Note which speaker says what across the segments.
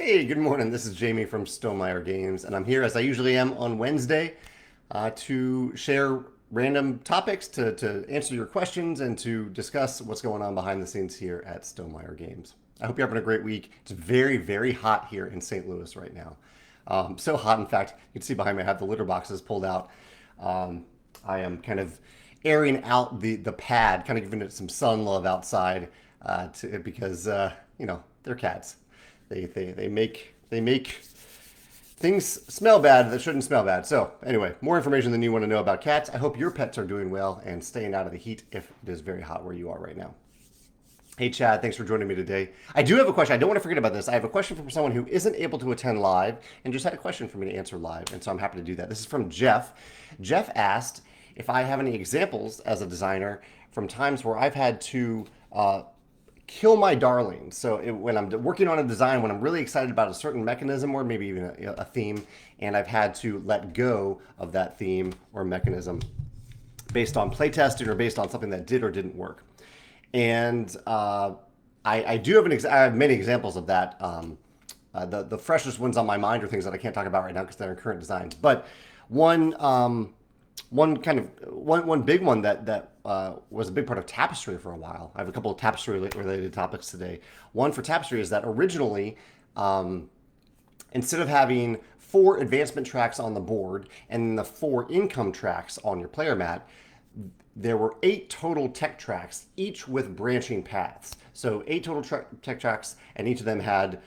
Speaker 1: Hey, good morning. This is Jamey from Stonemaier Games, and I'm here as I usually am on Wednesday to share random topics, to answer your questions, and to discuss what's going on behind the scenes here at Stonemaier Games. I hope you're having a great week. It's very, very hot here in St. Louis right now. So hot, in fact, you can see behind me I have the litter boxes pulled out. I am kind of airing out the pad, kind of giving it some sun love outside because they're cats. They make things smell bad that shouldn't smell bad. So anyway, more information than you want to know about cats. I hope your pets are doing well and staying out of the heat if it is very hot where you are right now. Hey Chad, thanks for joining me today. I do have a question. I don't want to forget about this. I have a question from someone who isn't able to attend live and just had a question for me to answer live, and so I'm happy to do that. This is from Jeff. Jeff asked if I have any examples as a designer from times where I've had to kill my darlings. So when I'm working on a design, when I'm really excited about a certain mechanism or maybe even a theme, and I've had to let go of that theme or mechanism based on playtesting or based on something that did or didn't work. And I do have I have many examples of that. The freshest ones on my mind are things that I can't talk about right now because they're in current designs. But one one big one that was a big part of Tapestry for a while. I have a couple of Tapestry related topics today. One for Tapestry is that originally, instead of having 4 advancement tracks on the board and the 4 income tracks on your player mat, there were 8 total tech tracks, each with branching paths. So 8 total tech tracks, and each of them had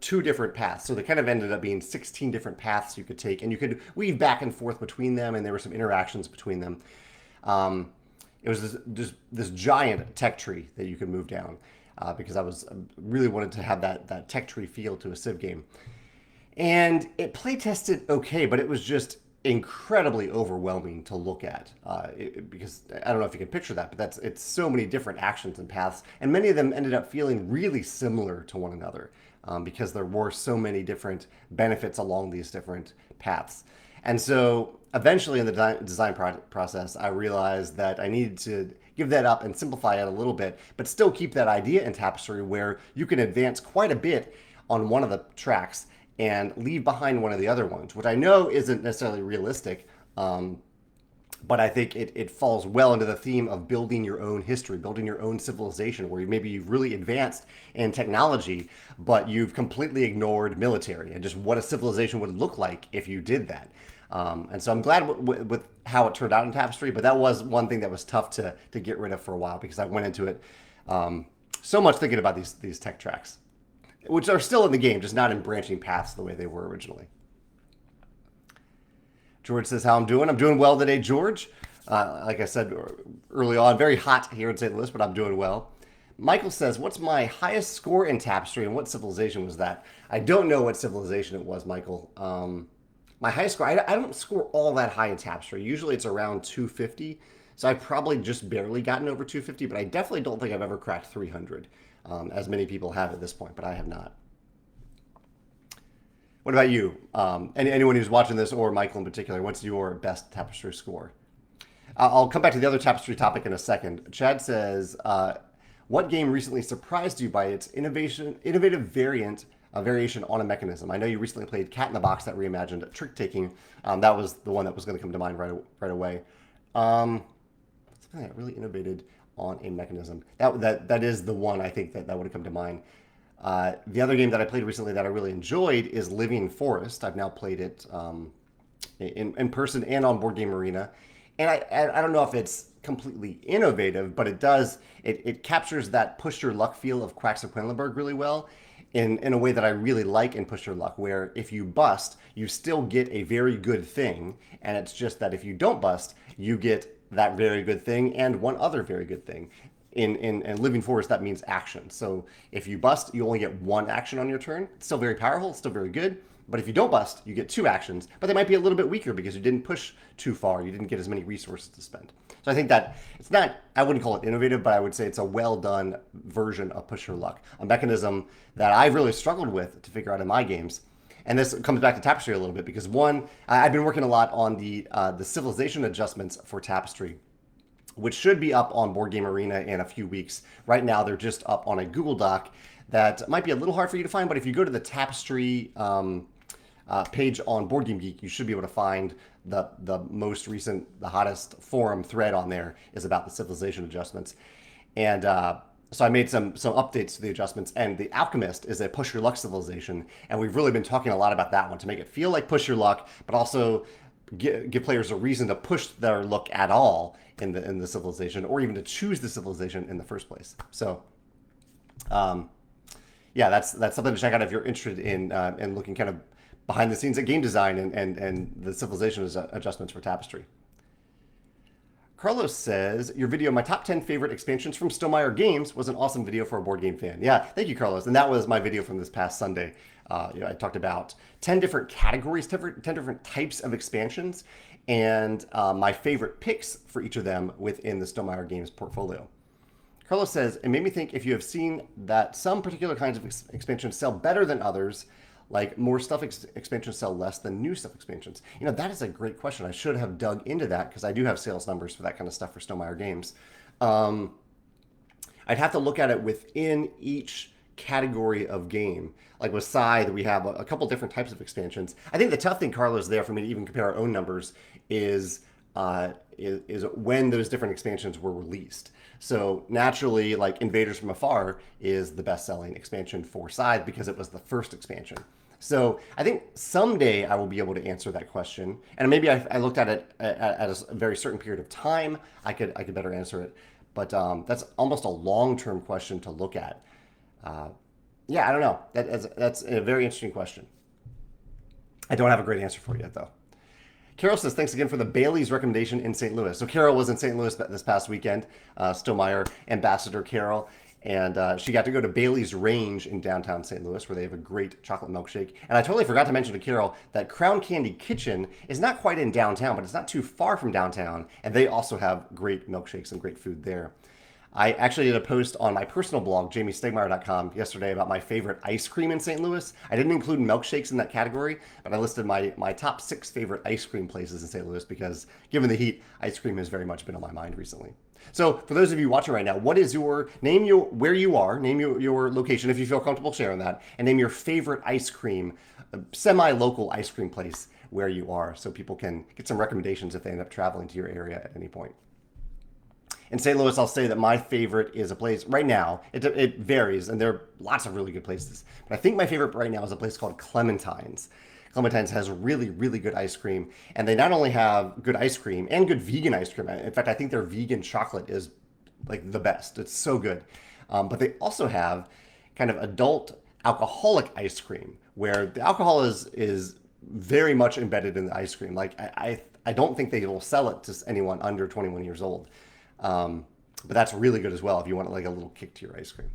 Speaker 1: 2 different paths. So they kind of ended up being 16 different paths you could take, and you could weave back and forth between them, and there were some interactions between them. It was this giant tech tree that you could move down because I really wanted to have that tech tree feel to a Civ game. And it play tested okay, but it was just incredibly overwhelming to look at because I don't know if you can picture that, but it's so many different actions and paths, and many of them ended up feeling really similar to one another because there were so many different benefits along these different paths. And so eventually in the design process, I realized that I needed to give that up and simplify it a little bit, but still keep that idea in Tapestry where you can advance quite a bit on one of the tracks and leave behind one of the other ones, which I know isn't necessarily realistic, but I think it falls well into the theme of building your own history, building your own civilization, where maybe you've really advanced in technology, but you've completely ignored military and just what a civilization would look like if you did that. And so I'm glad with how it turned out in Tapestry, but that was one thing that was tough to get rid of for a while because I went into it so much thinking about these tech tracks, which are still in the game, just not in branching paths the way they were originally. George says, how I'm doing. I'm doing well today, George. Like I said early on, very hot here in St. Louis, but I'm doing well. Michael says, what's my highest score in Tapestry and what civilization was that? I don't know what civilization it was, Michael. My highest score, I don't score all that high in Tapestry. Usually it's around 250. So I've probably just barely gotten over 250, but I definitely don't think I've ever cracked 300. As many people have at this point, but I have not. What about you? Anyone who's watching this, or Michael in particular, what's your best Tapestry score? I'll come back to the other Tapestry topic in a second. Chad says, what game recently surprised you by its innovative variation on a mechanism? I know you recently played Cat in the Box that reimagined trick taking. That was the one that was going to come to mind right away. Something that really innovated on a mechanism. That is the one I think that would have come to mind. The other game that I played recently that I really enjoyed is Living Forest. I've now played it in person and on Board Game Arena. And I don't know if it's completely innovative, but it captures that push your luck feel of Quacks of Quedlinburg really well in a way that I really like in Push Your Luck, where if you bust, you still get a very good thing. And it's just that if you don't bust, you get that very good thing and one other very good thing. In Living Forest, that means action. So if you bust, you only get 1 action on your turn. It's still very powerful, it's still very good. But if you don't bust, you get 2 actions, but they might be a little bit weaker because you didn't push too far. You didn't get as many resources to spend. So I think that it's not, I wouldn't call it innovative, but I would say it's a well done version of Push Your Luck, a mechanism that I've really struggled with to figure out in my games. And this comes back to Tapestry a little bit because one, I've been working a lot on the civilization adjustments for Tapestry, which should be up on Board Game Arena in a few weeks. Right now, they're just up on a Google Doc that might be a little hard for you to find, but if you go to the Tapestry page on Board Game Geek, you should be able to find the most recent, the hottest forum thread on there is about the civilization adjustments. And so I made some updates to the adjustments, and the Alchemist is a push your luck civilization, and we've really been talking a lot about that one to make it feel like push your luck, but also give players a reason to push their luck at all in the civilization, or even to choose the civilization in the first place. So, yeah, that's something to check out if you're interested in looking kind of behind the scenes at game design and the civilization adjustments for Tapestry. Carlos says, your video, my top 10 favorite expansions from Stonemaier Games, was an awesome video for a board game fan. Yeah, thank you, Carlos. And that was my video from this past Sunday. I talked about 10 different categories, 10 different types of expansions, and my favorite picks for each of them within the Stonemaier Games portfolio. Carlos says, it made me think if you have seen that some particular kinds of expansions sell better than others, like more stuff expansions sell less than new stuff expansions. That is a great question. I should have dug into that because I do have sales numbers for that kind of stuff for Stonemaier Games. I'd have to look at it within each category of game. Like with Scythe, we have a couple different types of expansions. I think the tough thing, Carlos, there for me to even compare our own numbers is when those different expansions were released. So naturally, like Invaders from Afar is the best-selling expansion for Scythe because it was the first expansion. So I think someday I will be able to answer that question, and maybe I looked at it at a very certain period of time. I could better answer it, but that's almost a long-term question to look at. Yeah, I don't know. That's a very interesting question. I don't have a great answer for you yet, though. Carol says, thanks again for the Bailey's recommendation in St. Louis. So Carol was in St. Louis this past weekend, Stonemaier Ambassador Carol, and she got to go to Bailey's Range in downtown St. Louis, where they have a great chocolate milkshake. And I totally forgot to mention to Carol that Crown Candy Kitchen is not quite in downtown, but it's not too far from downtown, and they also have great milkshakes and great food there. I actually did a post on my personal blog, JameyStegmeyer.com, yesterday about my favorite ice cream in St. Louis. I didn't include milkshakes in that category, but I listed my top 6 favorite ice cream places in St. Louis because, given the heat, ice cream has very much been on my mind recently. So, for those of you watching right now, what is where you are, name your location if you feel comfortable sharing that, and name your favorite ice cream, semi-local ice cream place where you are so people can get some recommendations if they end up traveling to your area at any point. In St. Louis, I'll say that my favorite is a place right now. It varies, and there are lots of really good places. But I think my favorite right now is a place called Clementine's. Clementine's has really, really good ice cream. And they not only have good ice cream and good vegan ice cream. In fact, I think their vegan chocolate is like the best. It's so good. But they also have kind of adult alcoholic ice cream where the alcohol is very much embedded in the ice cream. Like I don't think they will sell it to anyone under 21 years old. But that's really good as well if you want like a little kick to your ice cream.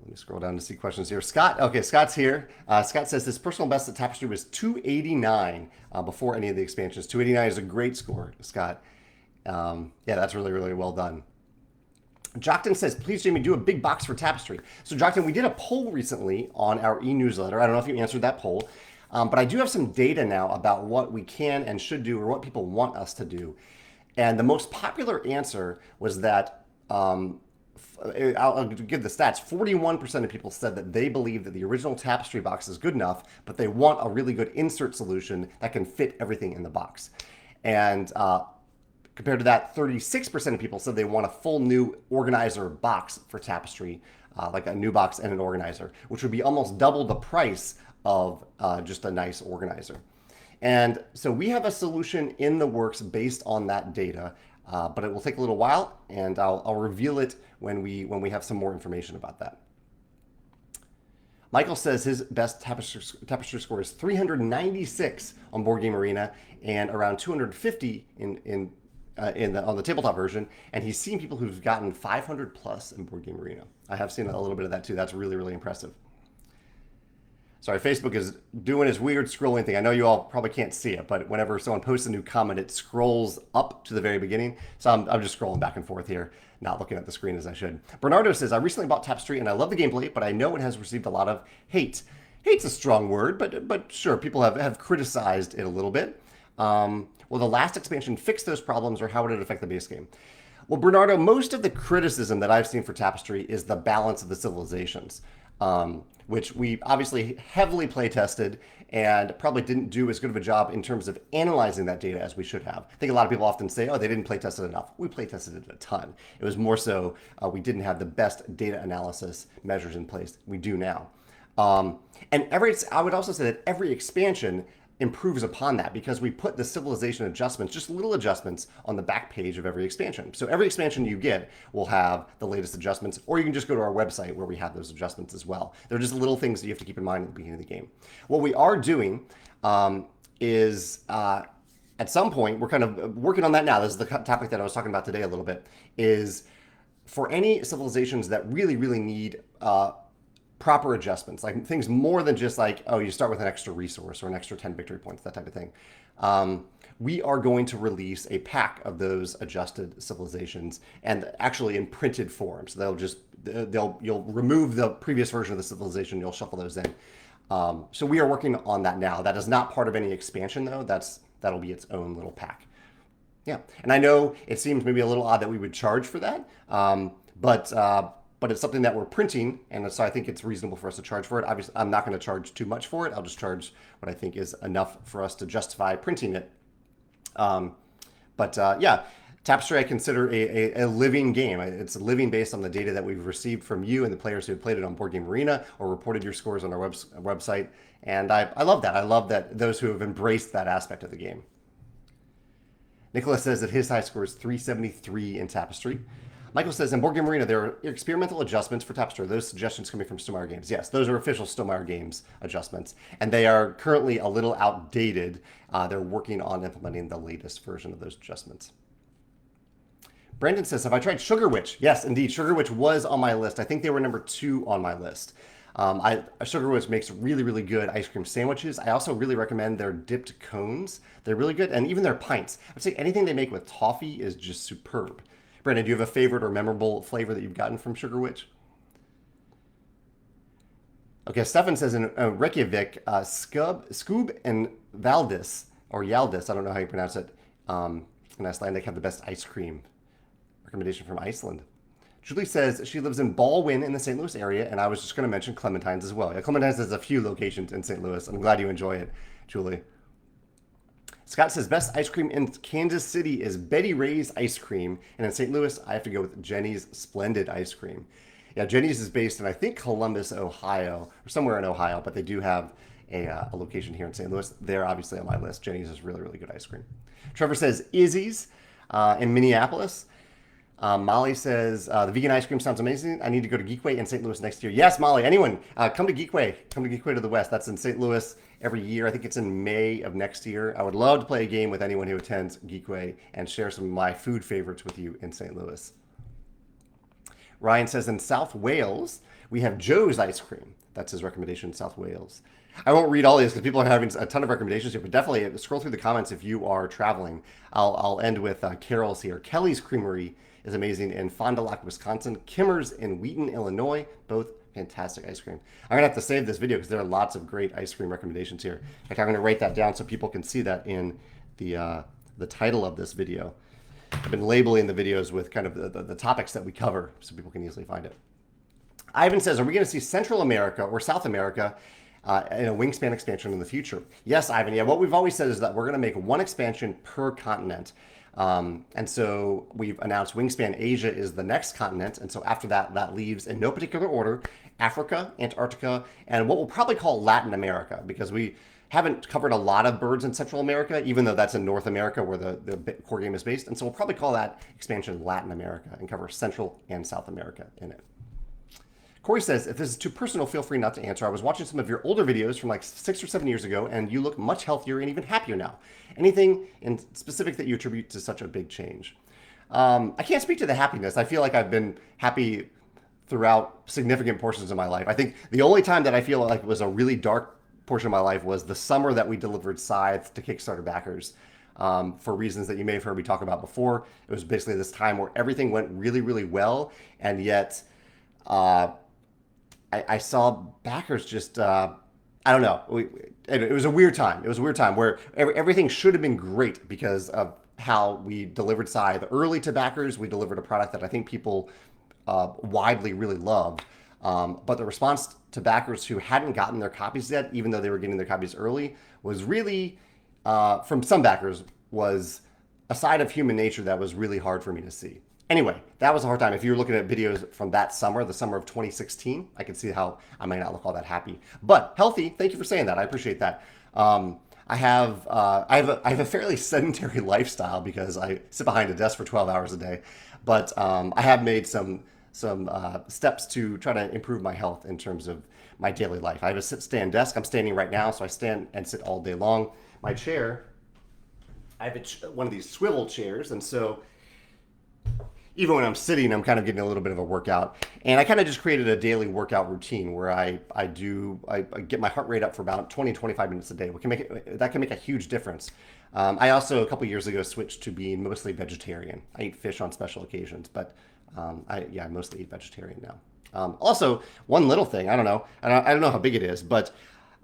Speaker 1: Let me scroll down to see questions here. Scott's here. Scott says his personal best at Tapestry was 289 before any of the expansions. 289 is a great score, Scott. Yeah, that's really, really well done. Jockton says, please, Jamey, do a big box for Tapestry. So, Jockton, we did a poll recently on our e-newsletter. I don't know if you answered that poll. But I do have some data now about what we can and should do or what people want us to do. And the most popular answer was that, I'll give the stats, 41% of people said that they believe that the original Tapestry box is good enough, but they want a really good insert solution that can fit everything in the box. And compared to that, 36% of people said they want a full new organizer box for Tapestry, like a new box and an organizer, which would be almost double the price of just a nice organizer. And so we have a solution in the works based on that data, but it will take a little while, and I'll reveal it when we have some more information about that. Michael says his best Tapestry score is 396 on Board Game Arena and around 250 on the tabletop version, and he's seen people who've gotten 500 plus in Board Game Arena. I have seen a little bit of that too. That's really, really impressive. Sorry, Facebook is doing its weird scrolling thing. I know you all probably can't see it, but whenever someone posts a new comment, it scrolls up to the very beginning. So I'm just scrolling back and forth here, not looking at the screen as I should. Bernardo says, I recently bought Tapestry and I love the gameplay, but I know it has received a lot of hate. Hate's a strong word, but sure, people have criticized it a little bit. Will the last expansion fix those problems, or how would it affect the base game? Well, Bernardo, most of the criticism that I've seen for Tapestry is the balance of the civilizations, which we obviously heavily play tested and probably didn't do as good of a job in terms of analyzing that data as we should have. I think a lot of people often say, oh, they didn't play test it enough. We play tested it a ton. It was more so we didn't have the best data analysis measures in place. We do now. And I would also say that every expansion improves upon that because we put the civilization adjustments, just little adjustments, on the back page of every expansion. So every expansion you get will have the latest adjustments, or you can just go to our website where we have those adjustments as well. They're just little things that you have to keep in mind at the beginning of the game. What we are doing is at some point, we're kind of working on that now. This is the topic that I was talking about today a little bit, is for any civilizations that really, really need proper adjustments, like things more than just like, oh, you start with an extra resource or an extra 10 victory points, that type of thing. We are going to release a pack of those adjusted civilizations, and actually in printed form. So you'll remove the previous version of the civilization, you'll shuffle those in. So we are working on that now. That is not part of any expansion though. That'll be its own little pack. Yeah, and I know it seems maybe a little odd that we would charge for that, but it's something that we're printing, and so I think it's reasonable for us to charge for it. Obviously, I'm not going to charge too much for it. I'll just charge what I think is enough for us to justify printing it. Yeah, Tapestry I consider a living game. It's living based on the data that we've received from you and the players who have played it on Board Game Arena or reported your scores on our website. And I love that. I love that those who have embraced that aspect of the game. Nicholas says that his high score is 373 in Tapestry. Michael says, in Board Game Arena, there are experimental adjustments for Tapestry. Are those suggestions coming from Stonemaier Games? Yes, those are official Stonemaier Games adjustments. And they are currently a little outdated. They're working on implementing the latest version of those adjustments. Brandon says, have I tried Sugar Witch? Yes, indeed. Sugar Witch was on my list. I think they were number 2 on my list. Sugar Witch makes really, really good ice cream sandwiches. I also really recommend their dipped cones. They're really good. And even their pints. I would say anything they make with toffee is just superb. Brandon, do you have a favorite or memorable flavor that you've gotten from Sugar Witch? Okay, Stefan says in Reykjavik, Skoob and Valdis, or Yaldis, I don't know how you pronounce it, in Icelandic have the best ice cream. Recommendation from Iceland. Julie says she lives in Baldwin in the St. Louis area, and I was just going to mention Clementine's as well. Yeah, Clementine's has a few locations in St. Louis. I'm glad you enjoy it, Julie. Scott says, best ice cream in Kansas City is Betty Ray's Ice Cream. And in St. Louis, I have to go with Jenny's Splendid Ice Cream. Yeah, Jenny's is based in, I think, Columbus, Ohio, or somewhere in Ohio, but they do have a location here in St. Louis. They're obviously on my list. Jenny's is really, really good ice cream. Trevor says, Izzy's in Minneapolis. Molly says, the vegan ice cream sounds amazing. I need to go to Geekway in St. Louis next year. Yes, Molly, anyone, come to Geekway. Come to Geekway to the West. That's in St. Louis every year. I think it's in May of next year. I would love to play a game with anyone who attends Geekway and share some of my food favorites with you in St. Louis. Ryan says, in South Wales, we have Joe's Ice Cream. That's his recommendation in South Wales. I won't read all these because people are having a ton of recommendations here, but definitely scroll through the comments if you are traveling. I'll end with Carol's here. Kelly's Creamery is amazing in Fond du Lac, Wisconsin. Kimmer's in Wheaton, Illinois. Both fantastic ice cream. I'm going to have to save this video because there are lots of great ice cream recommendations here. In fact, I'm going to write that down so people can see that in the title of this video. I've been labeling the videos with kind of the topics that we cover so people can easily find it. Ivan says, are we going to see Central America or South America in a Wingspan expansion in the future? Yes, Ivan. Yeah, what we've always said is that we're going to make one expansion per continent. And so we've announced Wingspan Asia is the next continent. And so after that, that leaves in no particular order, Africa, Antarctica, and what we'll probably call Latin America, because we haven't covered a lot of birds in Central America, even though that's in North America where the core game is based. And so we'll probably call that expansion Latin America and cover Central and South America in it. Corey says, if this is too personal, feel free not to answer. I was watching some of your older videos from like 6 or 7 years ago, and you look much healthier and even happier now. Anything in specific that you attribute to such a big change? I can't speak to the happiness. I feel like I've been happy throughout significant portions of my life. I think the only time that I feel like it was a really dark portion of my life was the summer that we delivered Scythe to Kickstarter backers. For reasons that you may have heard me talk about before. It was basically this time where everything went really, really well, and yet I saw backers just, I don't know. It was a weird time. It was a weird time where everything should have been great because of how we delivered Scythe early to backers. We delivered a product that I think people widely really loved. But the response to backers who hadn't gotten their copies yet, even though they were getting their copies early, was really, from some backers, was a side of human nature that was really hard for me to see. Anyway, that was a hard time. If you're looking at videos from that summer, the summer of 2016, I can see how I might not look all that happy. But healthy, thank you for saying that. I appreciate that. I have a fairly sedentary lifestyle because I sit behind a desk for 12 hours a day, but I have made some steps to try to improve my health in terms of my daily life. I have a sit-stand desk. I'm standing right now, so I stand and sit all day long. My chair, I have one of these swivel chairs, and so even when I'm sitting, I'm kind of getting a little bit of a workout. And I kind of just created a daily workout routine where I get my heart rate up for about 20, 25 minutes a day. That can make a huge difference. I also, a couple years ago, switched to being mostly vegetarian. I eat fish on special occasions, but I mostly eat vegetarian now. Also, one little thing, I don't know, I don't know how big it is, but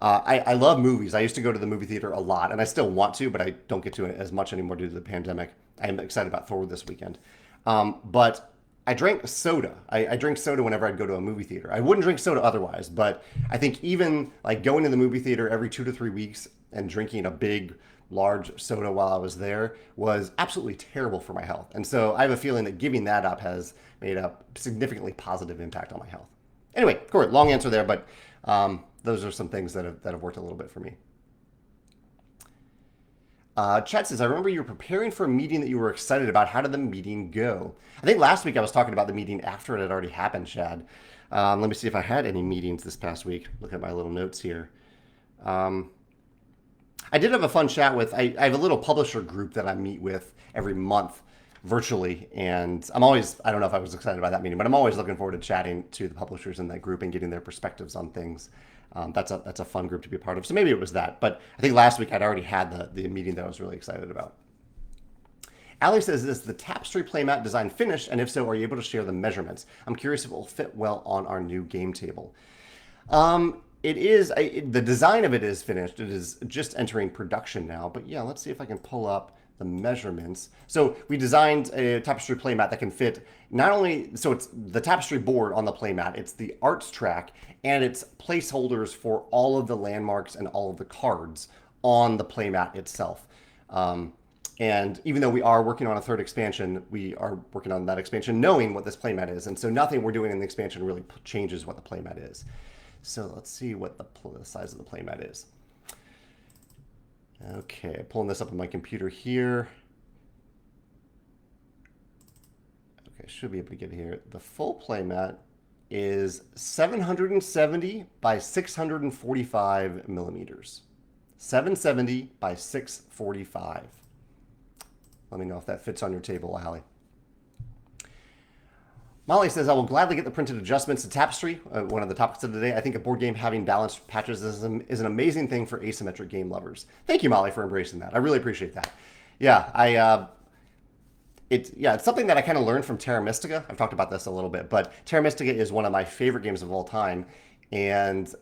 Speaker 1: I love movies. I used to go to the movie theater a lot, and I still want to, but I don't get to it as much anymore due to the pandemic. I'm excited about Thor this weekend. But I drank soda. I drink soda whenever I'd go to a movie theater. I wouldn't drink soda otherwise, but I think even like going to the movie theater every 2 to 3 weeks and drinking a big, large soda while I was there was absolutely terrible for my health. And so I have a feeling that giving that up has made a significantly positive impact on my health. Anyway, Corey, long answer there, but those are some things that have worked a little bit for me. Chad says, I remember you were preparing for a meeting that you were excited about. How did the meeting go? I think last week I was talking about the meeting after it had already happened, Chad. Let me see if I had any meetings this past week. Look at my little notes here. I did have a fun chat with, I have a little publisher group that I meet with every month virtually. And I don't know if I was excited about that meeting, but I'm always looking forward to chatting to the publishers in that group and getting their perspectives on things. That's a fun group to be a part of. So maybe it was that. But I think last week I'd already had the meeting that I was really excited about. Allie says, is the Tapestry playmat design finished? And if so, are you able to share the measurements? I'm curious if it will fit well on our new game table. It is, the design of it is finished. It is just entering production now. But yeah, let's see if I can pull up the measurements. So we designed a Tapestry playmat that can fit not only, so it's the Tapestry board on the playmat, it's the arts track, and it's placeholders for all of the landmarks and all of the cards on the playmat itself. And even though we are working on a third expansion, we are working on that expansion knowing what this playmat is. And so nothing we're doing in the expansion really changes what the playmat is. So let's see what the size of the playmat is. Okay, pulling this up on my computer here. Okay, should be able to get here. The full playmat is 770 by 645 millimeters. 770 by 645. Let me know if that fits on your table, Hallie. Molly says, I will gladly get the printed adjustments to Tapestry, one of the topics of the day. I think a board game having balanced patches is an amazing thing for asymmetric game lovers. Thank you, Molly, for embracing that. I really appreciate that. Yeah, it's something that I kind of learned from Terra Mystica. I've talked about this a little bit, but Terra Mystica is one of my favorite games of all time, and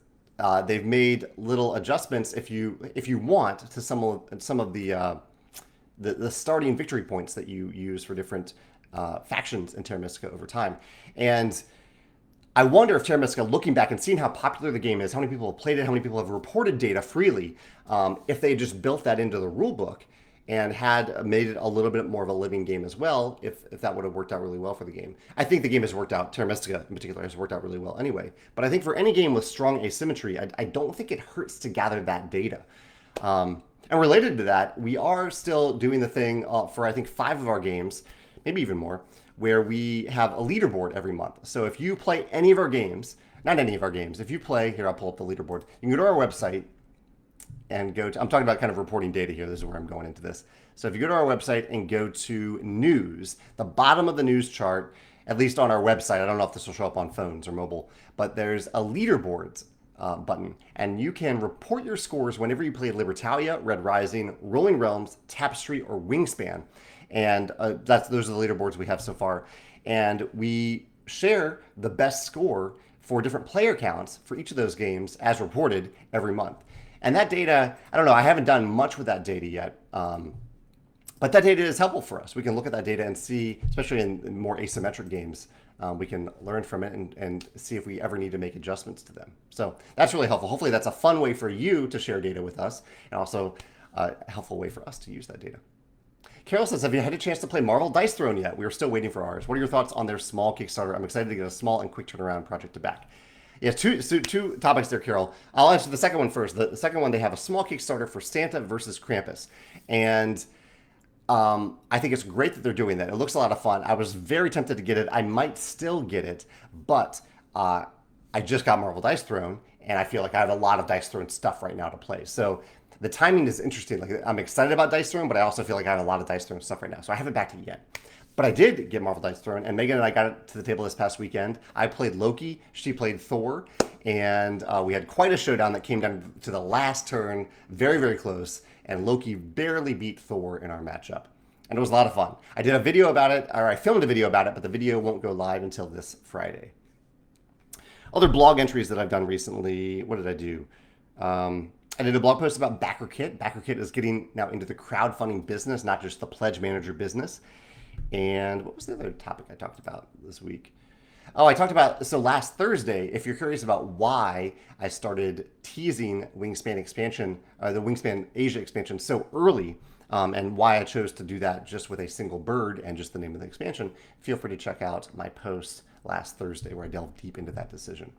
Speaker 1: they've made little adjustments if you want to some of the starting victory points that you use for different factions in Terra Mystica over time. And I wonder if Terra Mystica, looking back and seeing how popular the game is, how many people have played it, how many people have reported data freely, if they just built that into the rule book and had made it a little bit more of a living game as well, if that would have worked out really well for the game. I think the game has worked out, Terra Mystica in particular, has worked out really well anyway. But I think for any game with strong asymmetry, I don't think it hurts to gather that data. And related to that, we are still doing the thing for, I think, 5 of our games, maybe even more, where we have a leaderboard every month. So if you play any of our games, not any of our games, if you play, here I'll pull up the leaderboard. You can go to our website and go to, I'm talking about kind of reporting data here, this is where I'm going into this. So if you go to our website and go to news, the bottom of the news chart, at least on our website, I don't know if this will show up on phones or mobile, but there's a leaderboards button, and you can report your scores whenever you play Libertalia, Red Rising, Rolling Realms, Tapestry, or Wingspan. And those are the leaderboards we have so far. And we share the best score for different player counts for each of those games as reported every month. And that data, I don't know, I haven't done much with that data yet. But that data is helpful for us. We can look at that data and see, especially in more asymmetric games, we can learn from it and see if we ever need to make adjustments to them. So that's really helpful. Hopefully that's a fun way for you to share data with us, and also a helpful way for us to use that data. Carol says, have you had a chance to play Marvel Dice Throne yet? We are still waiting for ours. What are your thoughts on their small Kickstarter? I'm excited to get a small and quick turnaround project to back. Yeah, two topics there, Carol. I'll answer the second one first. The second one, they have a small Kickstarter for Santa versus Krampus. And I think it's great that they're doing that. It looks a lot of fun. I was very tempted to get it. I might still get it, but I just got Marvel Dice Throne, and I feel like I have a lot of Dice Throne stuff right now to play. So the timing is interesting. Like, I'm excited about Dice Throne, but I also feel like I have a lot of Dice Throne stuff right now. So I haven't backed it yet. But I did get Marvel Dice Throne, and Megan and I got it to the table this past weekend. I played Loki, she played Thor, and we had quite a showdown that came down to the last turn, very, very close, and Loki barely beat Thor in our matchup. And it was a lot of fun. I did a video about it, or I filmed a video about it, but the video won't go live until this Friday. Other blog entries that I've done recently, what did I do? I did a blog post about BackerKit. BackerKit is getting now into the crowdfunding business, not just the pledge manager business. And what was the other topic I talked about this week? Oh, I talked about, so last Thursday, if you're curious about why I started teasing Wingspan expansion, the Wingspan Asia expansion so early, and why I chose to do that just with a single bird and just the name of the expansion, feel free to check out my post last Thursday where I delved deep into that decision.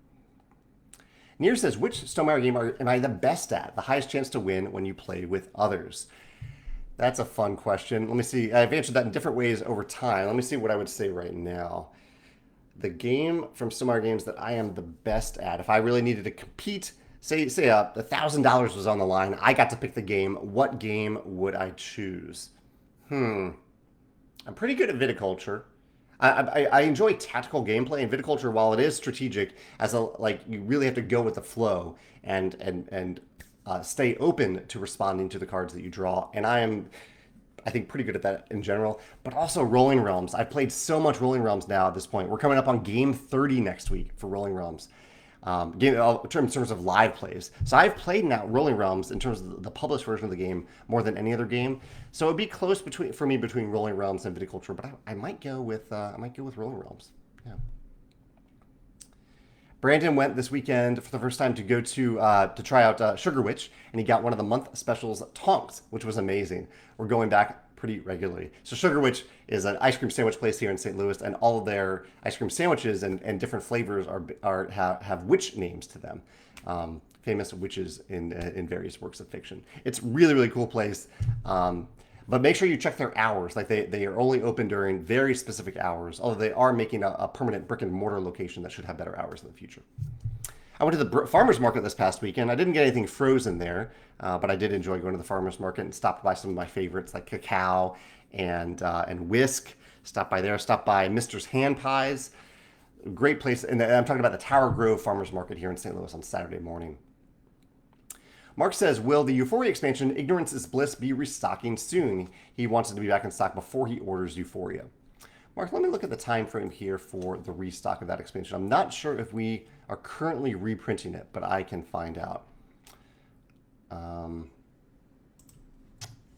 Speaker 1: Near says, which Stonemaier game am I the best at? The highest chance to win when you play with others? That's a fun question. Let me see. I've answered that in different ways over time. Let me see what I would say right now. The game from Stonemaier Games that I am the best at, if I really needed to compete, say $1,000 was on the line, I got to pick the game, what game would I choose? I'm pretty good at viticulture. I enjoy tactical gameplay, and viticulture, while it is strategic, you really have to go with the flow and stay open to responding to the cards that you draw. And I think, pretty good at that in general. But also Rolling Realms. I've played so much Rolling Realms now at this point. We're coming up on game 30 next week for Rolling Realms. In terms of live plays. So I've played now Rolling Realms in terms of the published version of the game more than any other game. So it'd be close for me between Rolling Realms and Viticulture, but I might go with Rolling Realms. Yeah. Brandon went this weekend for the first time to go to try out Sugar Witch, and he got one of the month specials Tonks, which was amazing. We're going back pretty regularly. So Sugar Witch is an ice cream sandwich place here in St. Louis, and all of their ice cream sandwiches and different flavors have witch names to them. Famous witches in various works of fiction. It's really, really cool place. But make sure you check their hours. Like they are only open during very specific hours, although they are making a permanent brick and mortar location that should have better hours in the future. I went to the farmer's market this past weekend. I didn't get anything frozen there, but I did enjoy going to the farmer's market and stopped by some of my favorites like Cacao and Whisk. Stopped by there. Stopped by Mister's Hand Pies. Great place. And I'm talking about the Tower Grove Farmer's Market here in St. Louis on Saturday morning. Mark says, will the Euphoria expansion Ignorance is Bliss be restocking soon? He wants it to be back in stock before he orders Euphoria. Mark, let me look at the time frame here for the restock of that expansion. I'm not sure if we are currently reprinting it, but I can find out.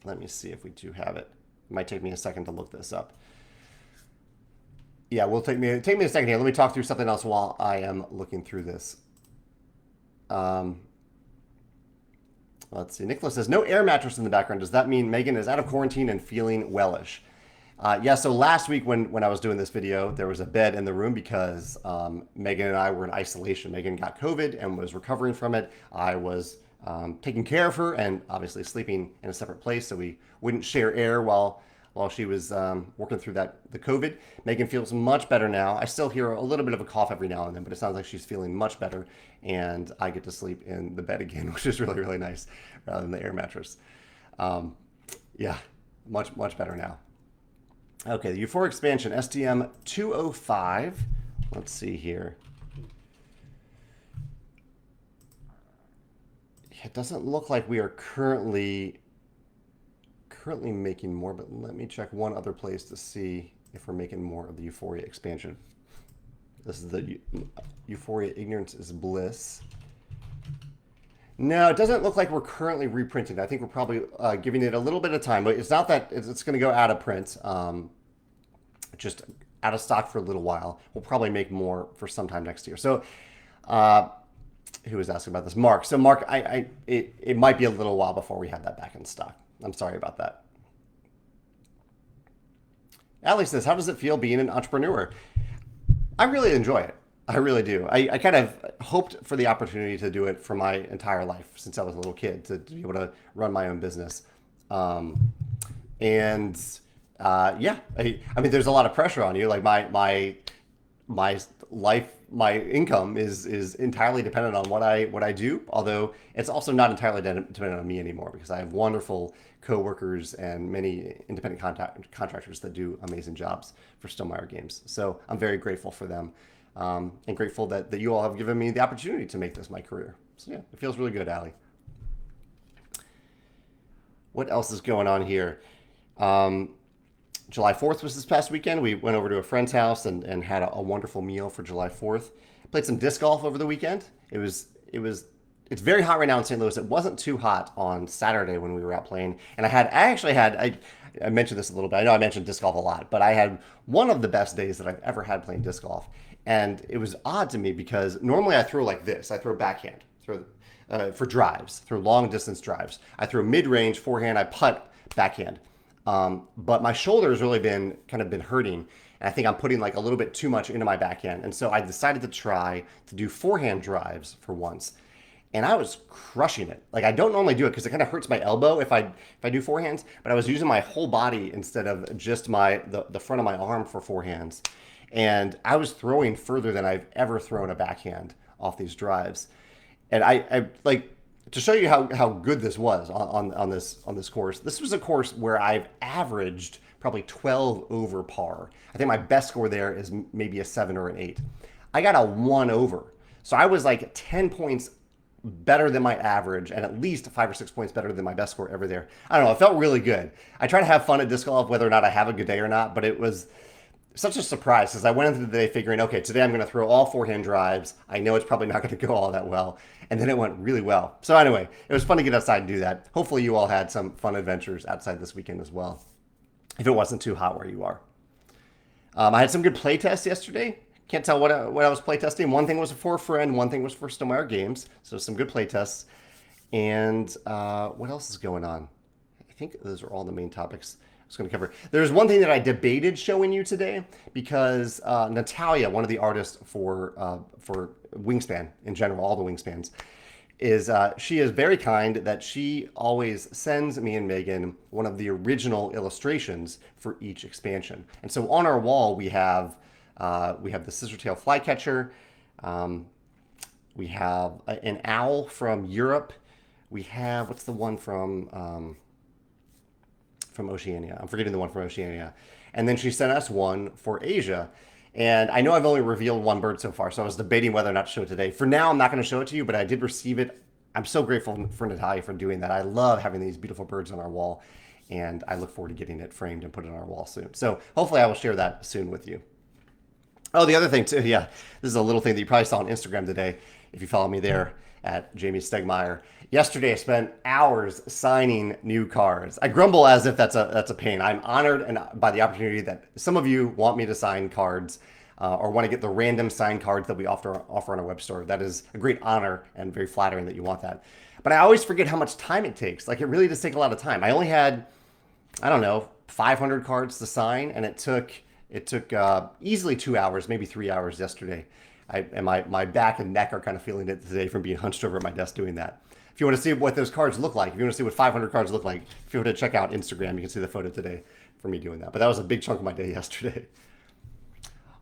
Speaker 1: Let me see if we do have it. It might take me a second to look this up. Yeah, take me a second here. Let me talk through something else while I am looking through this. Let's see. Nicholas says, no air mattress in the background. Does that mean Megan is out of quarantine and feeling wellish? Yeah, so last week when I was doing this video, there was a bed in the room because Megan and I were in isolation. Megan got COVID and was recovering from it. I was taking care of her and obviously sleeping in a separate place, so we wouldn't share air while she was working through the COVID. Megan feels much better now. I still hear a little bit of a cough every now and then, but it sounds like she's feeling much better, and I get to sleep in the bed again, which is really, really nice, rather than the air mattress. Yeah, much better now. Okay, the Euphoria expansion, STM 205. Let's see here. It doesn't look like we are currently making more, but let me check one other place to see if we're making more of the Euphoria expansion. This is the Euphoria Ignorance is Bliss. No, it doesn't look like we're currently reprinting. I think we're probably giving it a little bit of time, but it's not that it's going to go out of print. Just out of stock for a little while. We'll probably make more for sometime next year. So, uh, who was asking about this? Mark. So, Mark, it might be a little while before we have that back in stock. I'm sorry about that. Allie says, "How does it feel being an entrepreneur?" I really enjoy it. I really do. I kind of hoped for the opportunity to do it for my entire life since I was a little kid to be able to run my own business. Um, and yeah, I mean, there's a lot of pressure on you. Like my life, my income is entirely dependent on what I do. Although it's also not entirely dependent on me anymore because I have wonderful coworkers and many independent contractors that do amazing jobs for Stonemaier Games. So I'm very grateful for them, and grateful that you all have given me the opportunity to make this my career. So yeah, it feels really good, Allie. What else is going on here? Um, July 4th was this past weekend. We went over to a friend's house and had a wonderful meal for July 4th. Played some disc golf over the weekend. It's very hot right now in St. Louis. It wasn't too hot on Saturday when we were out playing. And I mentioned this a little bit. I know I mentioned disc golf a lot, but I had one of the best days that I've ever had playing disc golf. And it was odd to me because normally I throw like this. I throw backhand, for drives, throw long distance drives. I throw mid range forehand. I putt backhand. But my shoulder has really been hurting. And I think I'm putting like a little bit too much into my backhand. And so I decided to try to do forehand drives for once. And I was crushing it. Like I don't normally do it because it kind of hurts my elbow if I do forehands, but I was using my whole body instead of just the front of my arm for forehands. And I was throwing further than I've ever thrown a backhand off these drives. And I like to show you how good this was on this course. This was a course where I've averaged probably 12 over par. I think my best score there is maybe a 7 or an 8. I got a 1 over. So I was like 10 points better than my average and at least 5 or 6 points better than my best score ever there. I don't know. It felt really good. I try to have fun at disc golf, whether or not I have a good day or not, but it was such a surprise because I went into the day figuring, okay, today I'm going to throw all forehand drives. I know it's probably not going to go all that well. And then it went really well. So anyway, it was fun to get outside and do that. Hopefully you all had some fun adventures outside this weekend as well, if it wasn't too hot where you are. I had some good play tests yesterday. Can't tell what I was play testing. One thing was for a friend. One thing was for Stonemaier Games. So some good play tests. And what else is going on? I think those are all the main topics I was going to cover. There's one thing that I debated showing you today because Natalia, one of the artists for Wingspan in general, all the Wingspans, is she is very kind that she always sends me and Megan one of the original illustrations for each expansion. And so on our wall we have the Scissortail Flycatcher. We have an owl from Europe. We have what's the one from Oceania? I'm forgetting the one from Oceania. And then she sent us one for Asia. And I know I've only revealed one bird so far, so I was debating whether or not to show it today. For now, I'm not going to show it to you, but I did receive it. I'm so grateful for Natalia for doing that. I love having these beautiful birds on our wall, and I look forward to getting it framed and put it on our wall soon. So hopefully I will share that soon with you. Oh, the other thing too, yeah, this is a little thing that you probably saw on Instagram today, if you follow me there at Jamey Stegmaier. Yesterday, I spent hours signing new cards. I grumble as if that's a pain. I'm honored and by the opportunity that some of you want me to sign cards or want to get the random signed cards that we offer on our web store. That is a great honor and very flattering that you want that. But I always forget how much time it takes. Like it really does take a lot of time. I only had, I don't know, 500 cards to sign, and it took easily 2 hours, maybe 3 hours yesterday. And my back and neck are kind of feeling it today from being hunched over at my desk doing that. If you want to see what those cards look like, if you want to see what 500 cards look like, feel free to check out Instagram. You can see the photo today for me doing that. But that was a big chunk of my day yesterday.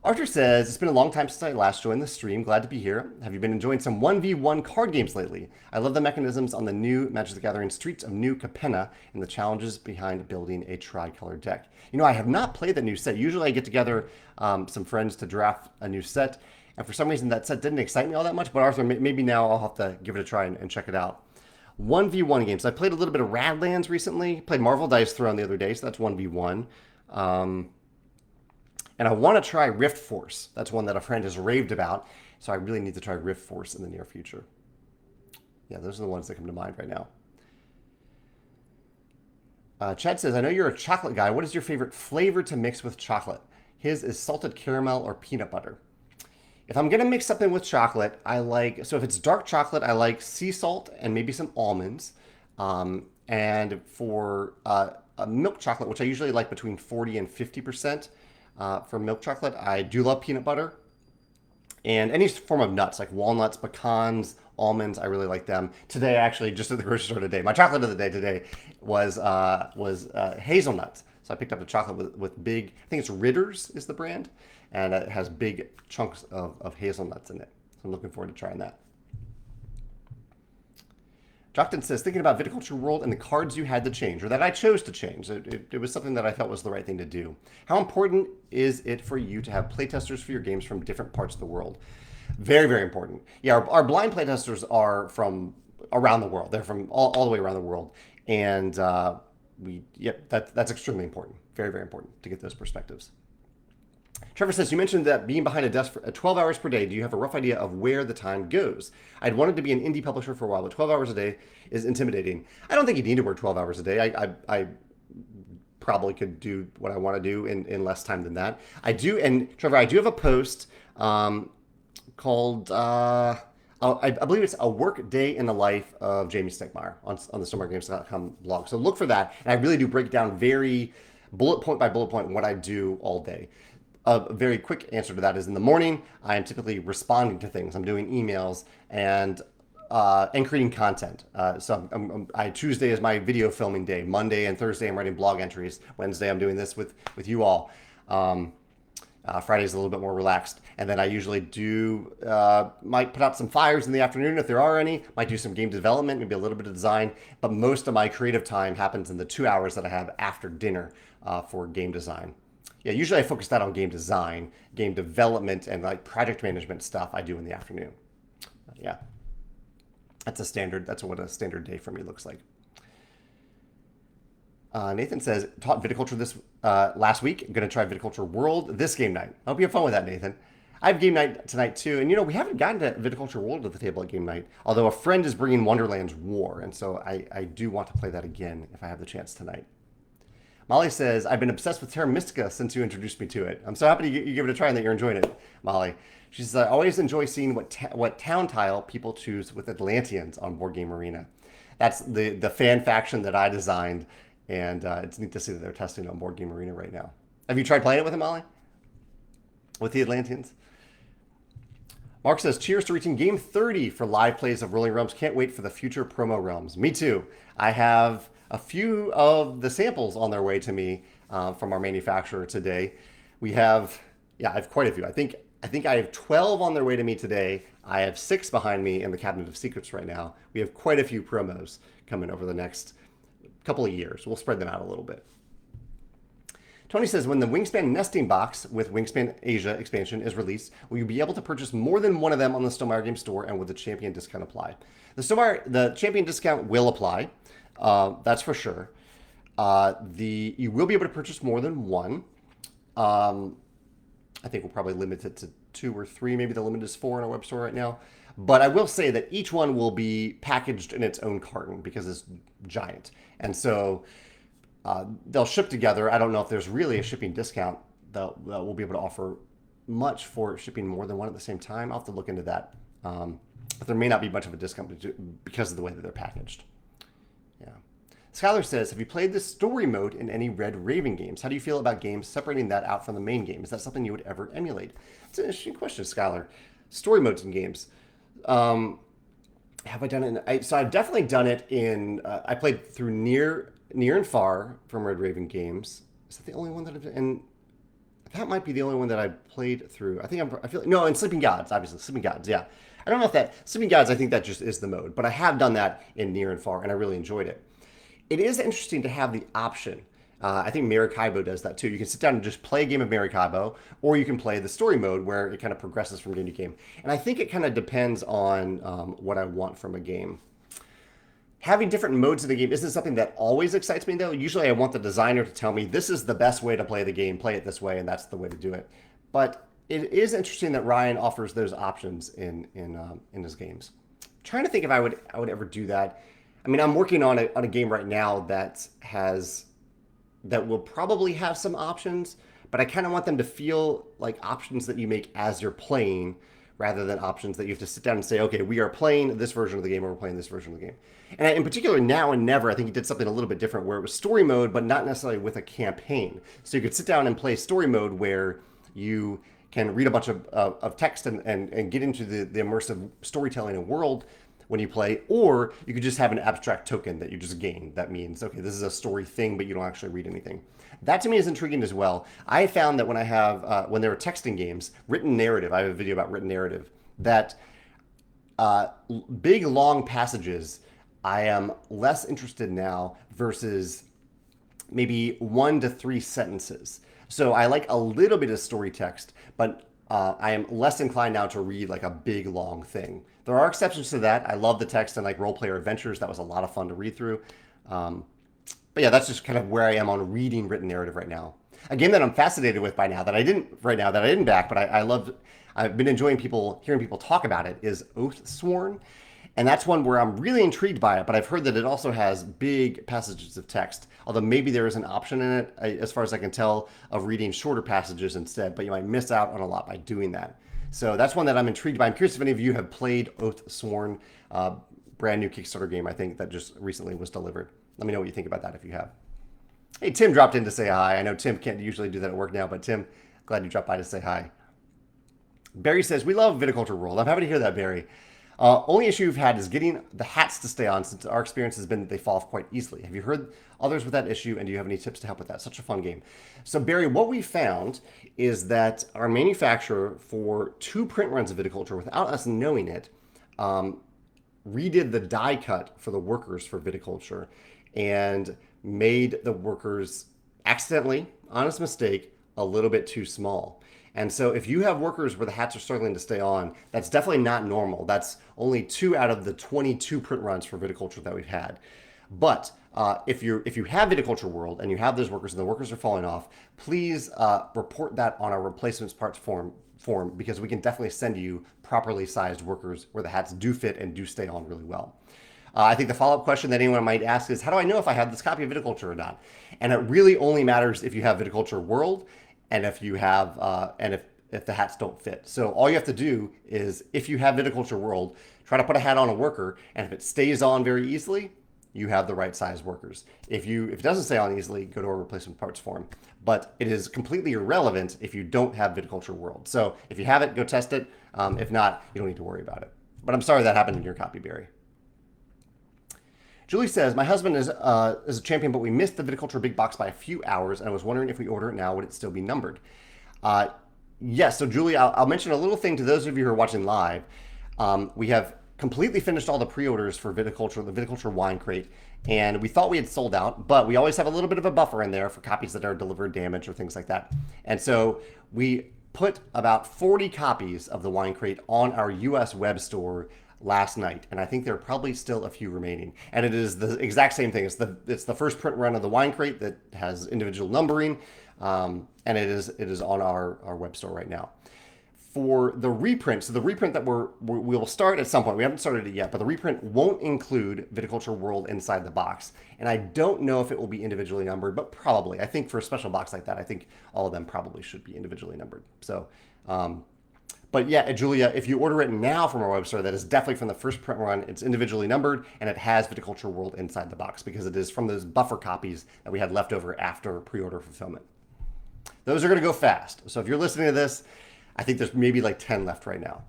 Speaker 1: Archer says, it's been a long time since I last joined the stream. Glad to be here. Have you been enjoying some 1v1 card games lately? I love the mechanisms on the new Magic the Gathering Streets of New Capenna and the challenges behind building a tricolor deck. You know, I have not played the new set. Usually I get together some friends to draft a new set. And for some reason that set didn't excite me all that much. But Arthur, maybe now I'll have to give it a try and check it out. 1v1 games. I played a little bit of Radlands recently. Played Marvel Dice Throne the other day, so that's 1v1. And I want to try Rift Force. That's one that a friend has raved about. So I really need to try Rift Force in the near future. Yeah, those are the ones that come to mind right now. Chad says, I know you're a chocolate guy. What is your favorite flavor to mix with chocolate? His is salted caramel or peanut butter. If I'm going to mix something with chocolate, I like, so if it's dark chocolate, I like sea salt and maybe some almonds. And for a milk chocolate, which I usually like between 40 and 50% for milk chocolate, I do love peanut butter. And any form of nuts like walnuts, pecans, almonds, I really like them. Today, actually, just at the grocery store today, my chocolate of the day today was hazelnuts. So I picked up a chocolate with big, I think it's Ritter's is the brand, and it has big chunks of hazelnuts in it. So I'm looking forward to trying that. Jockton says, thinking about Viticulture World and the cards you had to change, or that I chose to change. It was something that I felt was the right thing to do. How important is it for you to have playtesters for your games from different parts of the world? Very, very important. Yeah, our blind playtesters are from around the world. They're from all the way around the world. And that's extremely important. Very, very important to get those perspectives. Trevor says, you mentioned that being behind a desk for 12 hours per day, do you have a rough idea of where the time goes? I'd wanted to be an indie publisher for a while, but 12 hours a day is intimidating. I don't think you need to work 12 hours a day. I probably could do what I want to do in less time than that. I do, and Trevor, I do have a post called, I believe it's a work day in the life of Jamey Stonemaier on the StonemaireGames.com blog. So look for that. And I really do break down very bullet point by bullet point what I do all day. A very quick answer to that is in the morning, I am typically responding to things. I'm doing emails and creating content. Tuesday is my video filming day. Monday and Thursday, I'm writing blog entries. Wednesday, I'm doing this with you all. Friday's a little bit more relaxed. And then I usually might put out some fires in the afternoon if there are any, might do some game development, maybe a little bit of design. But most of my creative time happens in the 2 hours that I have after dinner for game design. Yeah, usually I focus that on game design, game development, and like project management stuff I do in the afternoon. Yeah, that's what a standard day for me looks like. Nathan says, taught viticulture this last week. I'm going to try Viticulture World this game night. I hope you have fun with that, Nathan. I have game night tonight too. And we haven't gotten to Viticulture World at the table at game night, although a friend is bringing Wonderland's War. And so I do want to play that again if I have the chance tonight. Molly says, I've been obsessed with Terra Mystica since you introduced me to it. I'm so happy you give it a try and that you're enjoying it, Molly. She says, I always enjoy seeing what town tile people choose with Atlanteans on Board Game Arena. That's the fan faction that I designed, and it's neat to see that they're testing on Board Game Arena right now. Have you tried playing it with it, Molly? With the Atlanteans? Mark says, cheers to reaching game 30 for live plays of Rolling Realms. Can't wait for the future promo realms. Me too. I have a few of the samples on their way to me from our manufacturer today. I have quite a few. I think I have 12 on their way to me today. I have 6 behind me in the Cabinet of Secrets right now. We have quite a few promos coming over the next couple of years. We'll spread them out a little bit. Tony says, when the Wingspan nesting box with Wingspan Asia expansion is released, will you be able to purchase more than one of them on the Stonemaier Games store, and will the champion discount apply? The champion discount will apply. That's for sure. You will be able to purchase more than one. I think we'll probably limit it to 2 or 3. Maybe the limit is 4 in our web store right now. But I will say that each one will be packaged in its own carton because it's giant. And so they'll ship together. I don't know if there's really a shipping discount that we'll be able to offer much for shipping more than one at the same time. I'll have to look into that. But there may not be much of a discount because of the way that they're packaged. Yeah. Skylar says, have you played the story mode in any Red Raven games? How do you feel about games separating that out from the main game? Is that something you would ever emulate? It's an interesting question, Skylar. Story modes in games. Have I done it? So I've definitely done it in. I played through Near and Far from Red Raven Games. Is that the only one that I've? And that might be the only one that I played through. I feel no, and Sleeping Gods, obviously Sleeping Gods. Yeah, I don't know if that Sleeping Gods. I think that just is the mode, but I have done that in Near and Far, and I really enjoyed it. It is interesting to have the option. I think Maracaibo does that too. You can sit down and just play a game of Maracaibo, or you can play the story mode where it kind of progresses from game to game. And I think it kind of depends on what I want from a game. Having different modes of the game isn't something that always excites me, though. Usually I want the designer to tell me, this is the best way to play the game, play it this way, and that's the way to do it. But it is interesting that Ryan offers those options in his games. trying to think if I would ever do that. I mean, I'm working on a game right now that will probably have some options, but I kind of want them to feel like options that you make as you're playing rather than options that you have to sit down and say, okay, we are playing this version of the game or we're playing this version of the game. And in particular, Now and Never, I think he did something a little bit different where it was story mode, but not necessarily with a campaign. So you could sit down and play story mode where you can read a bunch of text and get into the immersive storytelling and world when you play, or you could just have an abstract token that you just gain. That means, okay, this is a story thing, but you don't actually read anything. That to me is intriguing as well. I found that when I have, when there are texting games, written narrative, I have a video about written narrative, that uh, big long passages, I am less interested now versus maybe 1 to 3 sentences. So I like a little bit of story text, but I am less inclined now to read like a big long thing. There are exceptions to that. I love the text and like role player adventures. That was a lot of fun to read through. Um, but yeah, that's just kind of where I am on reading written narrative right now. A game that I'm fascinated with by now that I didn't right now that I didn't back, but I loved. I've been enjoying hearing people talk about it. Is Oathsworn, and that's one where I'm really intrigued by it. But I've heard that it also has big passages of text. Although maybe there is an option in it, as far as I can tell, of reading shorter passages instead. But you might miss out on a lot by doing that. So that's one that I'm intrigued by. I'm curious if any of you have played Oathsworn, brand new Kickstarter game I think that just recently was delivered. Let me know what you think about that if you have. Hey, Tim dropped in to say hi. I know Tim can't usually do that at work now, but Tim, glad you dropped by to say hi. Barry says, we love Viticulture World. I'm happy to hear that, Barry. Only issue we've had is getting the hats to stay on, since our experience has been that they fall off quite easily. Have you heard others with that issue, and do you have any tips to help with that? Such a fun game. So, Barry, what we found is that our manufacturer, for 2 print runs of Viticulture, without us knowing it, redid the die cut for the workers for Viticulture and made the workers accidentally, honest mistake, a little bit too small. And so if you have workers where the hats are struggling to stay on, that's definitely not normal. That's only 2 out of the 22 print runs for Viticulture that we've had. But if you have Viticulture World and you have those workers and the workers are falling off, please report that on our replacements parts form because we can definitely send you properly sized workers where the hats do fit and do stay on really well. I think the follow-up question that anyone might ask is, how do I know if I have this copy of Viticulture or not? And it really only matters if you have Viticulture World and if you have if the hats don't fit. So all you have to do is, if you have Viticulture World, try to put a hat on a worker, and if it stays on very easily, you have the right size workers. If it doesn't stay on easily, go to a replacement parts form. But it is completely irrelevant if you don't have Viticulture World. So if you have it, go test it. If not, you don't need to worry about it. But I'm sorry that happened in your copy, Barry. Julie says, my husband is a champion, but we missed the Viticulture big box by a few hours, and I was wondering if we order it now, would it still be numbered? Yes, so Julie, I'll mention a little thing to those of you who are watching live. We have completely finished all the pre-orders for Viticulture, the Viticulture wine crate, and we thought we had sold out, but we always have a little bit of a buffer in there for copies that are delivered damaged or things like that. And so we put about 40 copies of the wine crate on our US web store last night, and I think there are probably still a few remaining. And it is the exact same thing. It's the first print run of the wine crate that has individual numbering, and it is on our web store right now. For the reprint, so the reprint that we will start at some point. We haven't started it yet, but the reprint won't include Viticulture World inside the box, and I don't know if it will be individually numbered, but probably. I think for a special box like that, I think all of them probably should be individually numbered. So. But yeah, Julia, if you order it now from our web store, that is definitely from the first print run. It's individually numbered, and it has Viticulture World inside the box because it is from those buffer copies that we had left over after pre-order fulfillment. Those are going to go fast. So if you're listening to this, I think there's maybe like 10 left right now.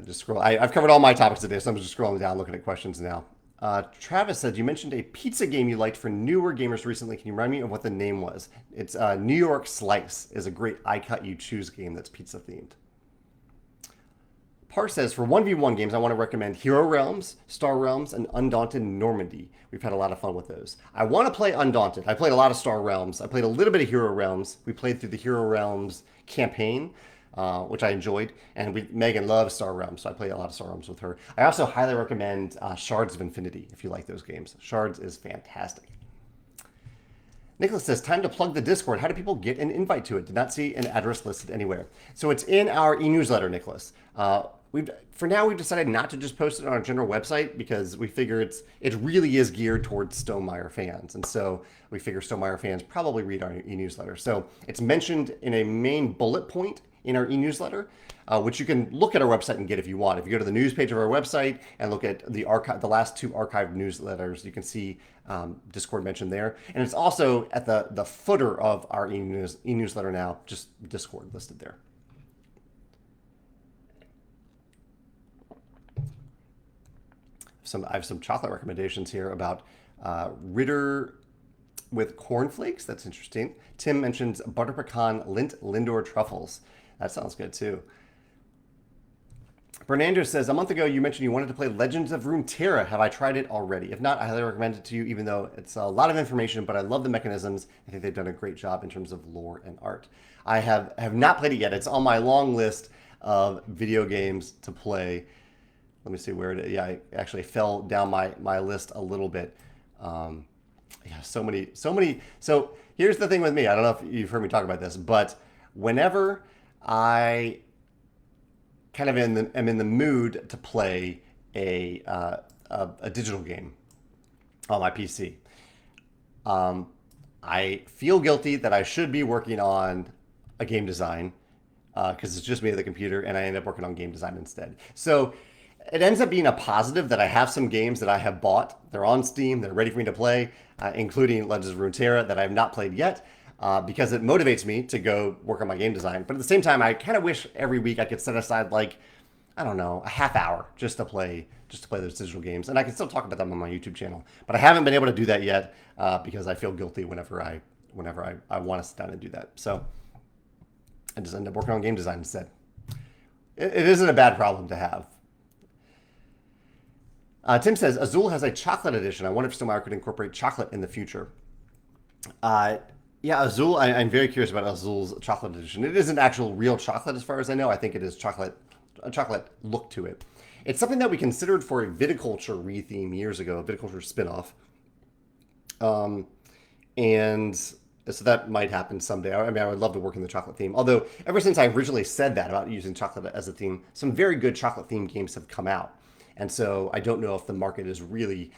Speaker 1: Just scroll. I've covered all my topics today, so I'm just scrolling down, looking at questions now. Travis said, you mentioned a pizza game you liked for newer gamers recently. Can you remind me of what the name was? It's New York Slice is a great I Cut You Choose game that's pizza themed. Par says, for 1v1 games, I want to recommend Hero Realms, Star Realms, and Undaunted Normandy. We've had a lot of fun with those. I want to play Undaunted. I played a lot of Star Realms. I played a little bit of Hero Realms. We played through the Hero Realms campaign, which I enjoyed. And Megan loves Star Realms, so I played a lot of Star Realms with her. I also highly recommend Shards of Infinity, if you like those games. Shards is fantastic. Nicholas says, time to plug the Discord. How do people get an invite to it? Did not see an address listed anywhere. So it's in our e-newsletter, Nicholas. For now, we've decided not to just post it on our general website because we figure it really is geared towards Stonemaier fans. And so we figure Stonemaier fans probably read our e-newsletter. So it's mentioned in a main bullet point in our e-newsletter, which you can look at our website and get if you want. If you go to the news page of our website and look at the last 2 archived newsletters, you can see Discord mentioned there. And it's also at the footer of our e-newsletter now, just Discord listed there. I have some chocolate recommendations here about Ritter with cornflakes. That's interesting. Tim mentions butter pecan Lindt Lindor truffles. That sounds good too. Fernando says, a month ago you mentioned you wanted to play Legends of Runeterra. Have I tried it already? If not, I highly recommend it to you, even though it's a lot of information, but I love the mechanisms. I think they've done a great job in terms of lore and art. I have not played it yet. It's on my long list of video games to play. Let me see where it is. Yeah, I actually fell down my list a little bit. Yeah, so many. So here's the thing with me. I don't know if you've heard me talk about this, but whenever I kind of am in the mood to play a digital game on my PC, I feel guilty that I should be working on a game design because it's just me at the computer, and I end up working on game design instead. So it ends up being a positive that I have some games that I have bought. They're on Steam. They're ready for me to play, including Legends of Runeterra that I have not played yet, because it motivates me to go work on my game design. But at the same time, I kind of wish every week I could set aside, like, I don't know, a half hour just to play those digital games. And I can still talk about them on my YouTube channel. But I haven't been able to do that yet because I feel guilty whenever I want to sit down and do that. So I just end up working on game design instead. It isn't a bad problem to have. Tim says, Azul has a chocolate edition. I wonder if Stonemaier could incorporate chocolate in the future. Yeah, Azul, I'm very curious about Azul's chocolate edition. It isn't actual real chocolate as far as I know. I think it is a chocolate look to it. It's something that we considered for a viticulture re-theme years ago, a viticulture spin-off. And so that might happen someday. I mean, I would love to work in the chocolate theme. Although, ever since I originally said that about using chocolate as a theme, some very good chocolate-themed games have come out. And so I don't know if the market is really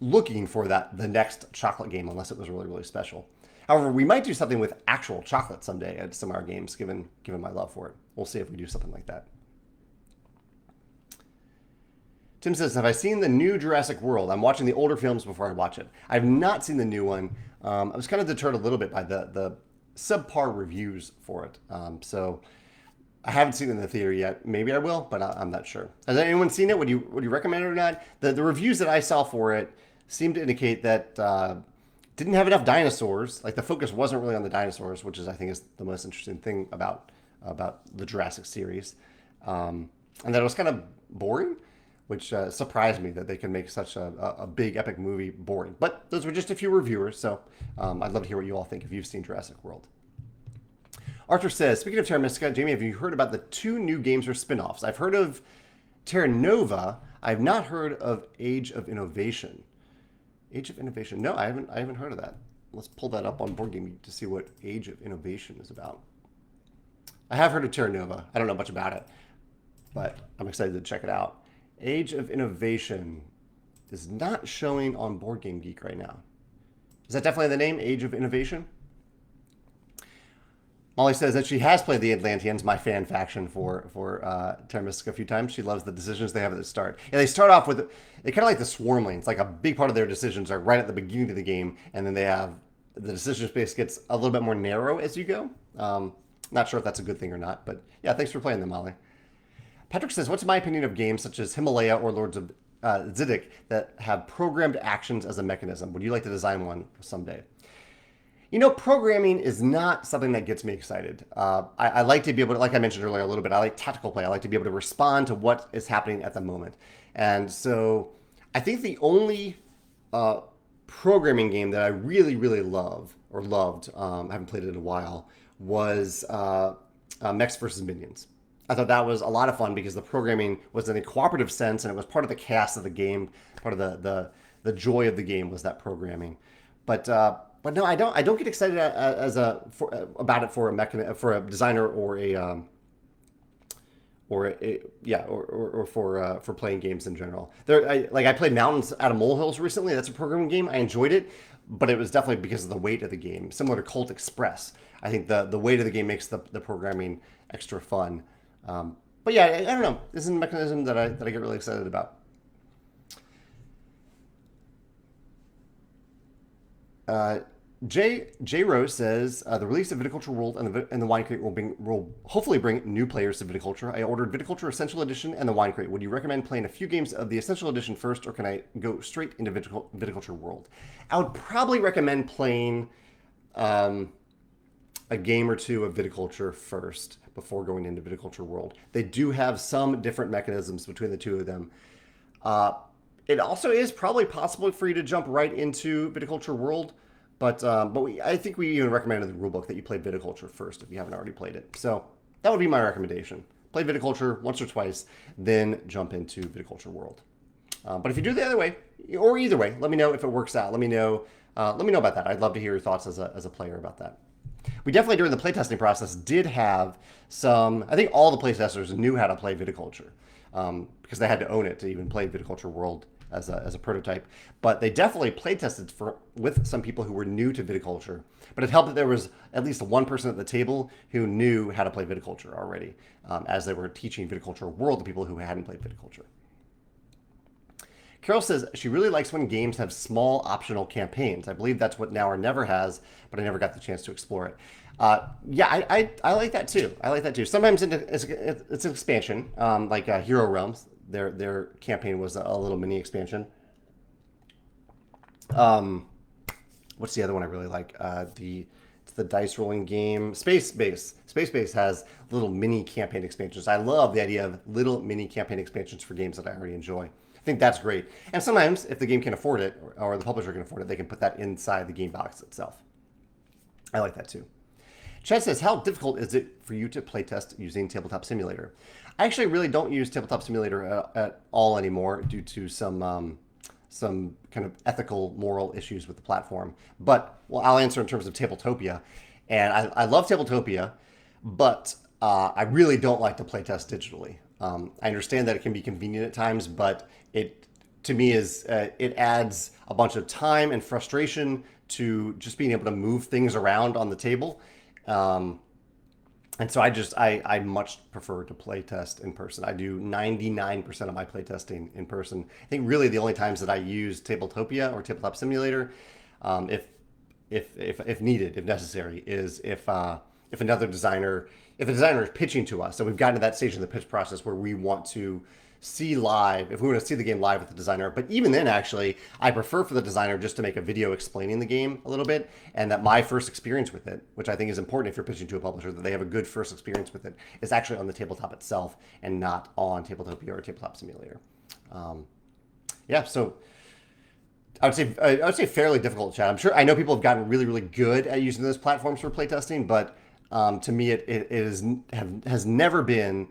Speaker 1: looking for the next chocolate game unless it was really, really special. However, we might do something with actual chocolate someday at some of our games, given my love for it. We'll see if we do something like that. Tim says, have I seen the new Jurassic World? I'm watching the older films before I watch it. I've not seen the new one. I was kind of deterred a little bit by the subpar reviews for it. So I haven't seen it in the theater yet. Maybe I will, but I'm not sure. Has anyone seen it? Would you recommend it or not? The reviews that I saw for it seemed to indicate that didn't have enough dinosaurs. Like the focus wasn't really on the dinosaurs, which I think is the most interesting thing about the Jurassic series, and that it was kind of boring, which surprised me that they can make such a big epic movie boring. But those were just a few reviewers, so I'd love to hear what you all think if you've seen Jurassic World. Arthur says, speaking of Terra Mystica, Jamey, have you heard about the 2 new games or spin-offs? I've heard of Terra Nova. I've not heard of Age of Innovation. Age of Innovation. No, I haven't heard of that. Let's pull that up on Board Game Geek to see what Age of Innovation is about. I have heard of Terra Nova. I don't know much about it, but I'm excited to check it out. Age of Innovation is not showing on Board Game Geek right now. Is that definitely the name, Age of Innovation? Molly says that she has played the Atlanteans, my fan faction for Terra Mystica a few times. She loves the decisions they have at the start. And they start off with, they kind of like the Swarmlings. Like a big part of their decisions are right at the beginning of the game, and then they have, the decision space gets a little bit more narrow as you go. Not sure if that's a good thing or not, but yeah, thanks for playing them, Molly. Patrick says, what's my opinion of games such as Himalaya or Lords of Ziddick that have programmed actions as a mechanism? Would you like to design one someday? You know, programming is not something that gets me excited. I like to be able to, like I mentioned earlier a little bit, I like tactical play. I like to be able to respond to what is happening at the moment. And so I think the only programming game that I really, really loved, I haven't played it in a while, was Mechs vs. Minions. I thought that was a lot of fun because the programming was in a cooperative sense and it was part of the cast of the game, part of the joy of the game was that programming. But but no, I don't. I don't get excited about it for for a designer or for playing games in general. I played Mountains Out of Molehills recently. That's a programming game. I enjoyed it, but it was definitely because of the weight of the game. Similar to Colt Express, I think the weight of the game makes the programming extra fun. But yeah, I don't know. This is a mechanism that I get really excited about. Uh, J Rose says the release of Viticulture World and the Wine Crate will hopefully bring new players to Viticulture. I ordered Viticulture Essential Edition and the Wine Crate. Would you recommend playing a few games of the Essential Edition first, or can I go straight into Viticulture World? I would probably recommend playing a game or two of Viticulture first before going into Viticulture World. They do have some different mechanisms between the two of them. It also is probably possible for you to jump right into Viticulture World, but I think we even recommended in the rulebook that you play Viticulture first if you haven't already played it. So that would be my recommendation. Play Viticulture once or twice, then jump into Viticulture World. But if you do it the other way, or either way, let me know if it works out. Let me know about that. I'd love to hear your thoughts as a player about that. We definitely, during the playtesting process, did have some. I think all the playtesters knew how to play Viticulture because they had to own it to even play Viticulture World as a prototype. But they definitely playtested with some people who were new to Viticulture. But it helped that there was at least one person at the table who knew how to play Viticulture already, as they were teaching Viticulture World to people who hadn't played Viticulture. Carol says she really likes when games have small optional campaigns. I believe that's what Now or Never has, but I never got the chance to explore it. Yeah, I like that too. I like that too. Sometimes it's an expansion, like Hero Realms. Their campaign was a little mini expansion. What's the other one I really like? It's the dice rolling game Space Base. Space Base has little mini campaign expansions. I love the idea of little mini campaign expansions for games that I already enjoy. I think that's great. And sometimes, if the game can afford it, or the publisher can afford it, they can put that inside the game box itself. I like that too. Chad says, how difficult is it for you to playtest using Tabletop Simulator? I actually really don't use Tabletop Simulator at all anymore due to some kind of ethical, moral issues with the platform. But, well, I'll answer in terms of Tabletopia. And I love Tabletopia, but I really don't like to playtest digitally. I understand that it can be convenient at times, but it, to me, it adds a bunch of time and frustration to just being able to move things around on the table. And so I much prefer to play test in person. I do 99% of my play testing in person. I think really the only times that I use Tabletopia or Tabletop Simulator, if needed, if necessary, is if a designer is pitching to us. So we've gotten to that stage in the pitch process where we want to see live, if we want to see the game live with the designer. But even then, actually, I prefer for the designer just to make a video explaining the game a little bit, and that my first experience with it, which I think is important if you're pitching to a publisher, that they have a good first experience with it, is actually on the tabletop itself and not on Tabletopia or Tabletop Simulator. Yeah, so I would say fairly difficult, Chad. I'm sure I know people have gotten really, really good at using those platforms for playtesting, but to me, it has never been.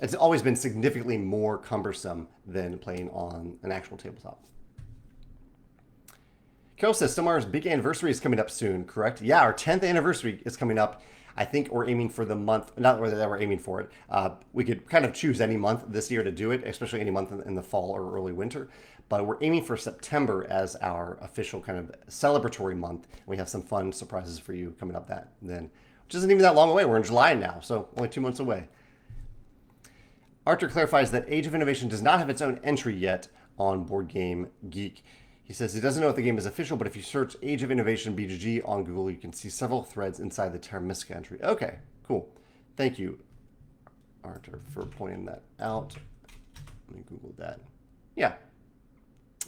Speaker 1: It's always been significantly more cumbersome than playing on an actual tabletop. Carol says, Stonemeier's big anniversary is coming up soon, correct? Yeah, our 10th anniversary is coming up. I think we're aiming for the month, not that we're aiming for it. We could kind of choose any month this year to do it, especially any month in the fall or early winter. But we're aiming for September as our official kind of celebratory month. We have some fun surprises for you coming up then, which isn't even that long away. We're in July now, so only 2 months away. Arthur clarifies that Age of Innovation does not have its own entry yet on Board Game Geek. He says he doesn't know if the game is official, but if you search Age of Innovation BGG on Google, you can see several threads inside the Terra Mystica entry. Okay, cool. Thank you, Arthur, for pointing that out. Let me Google that. Yeah.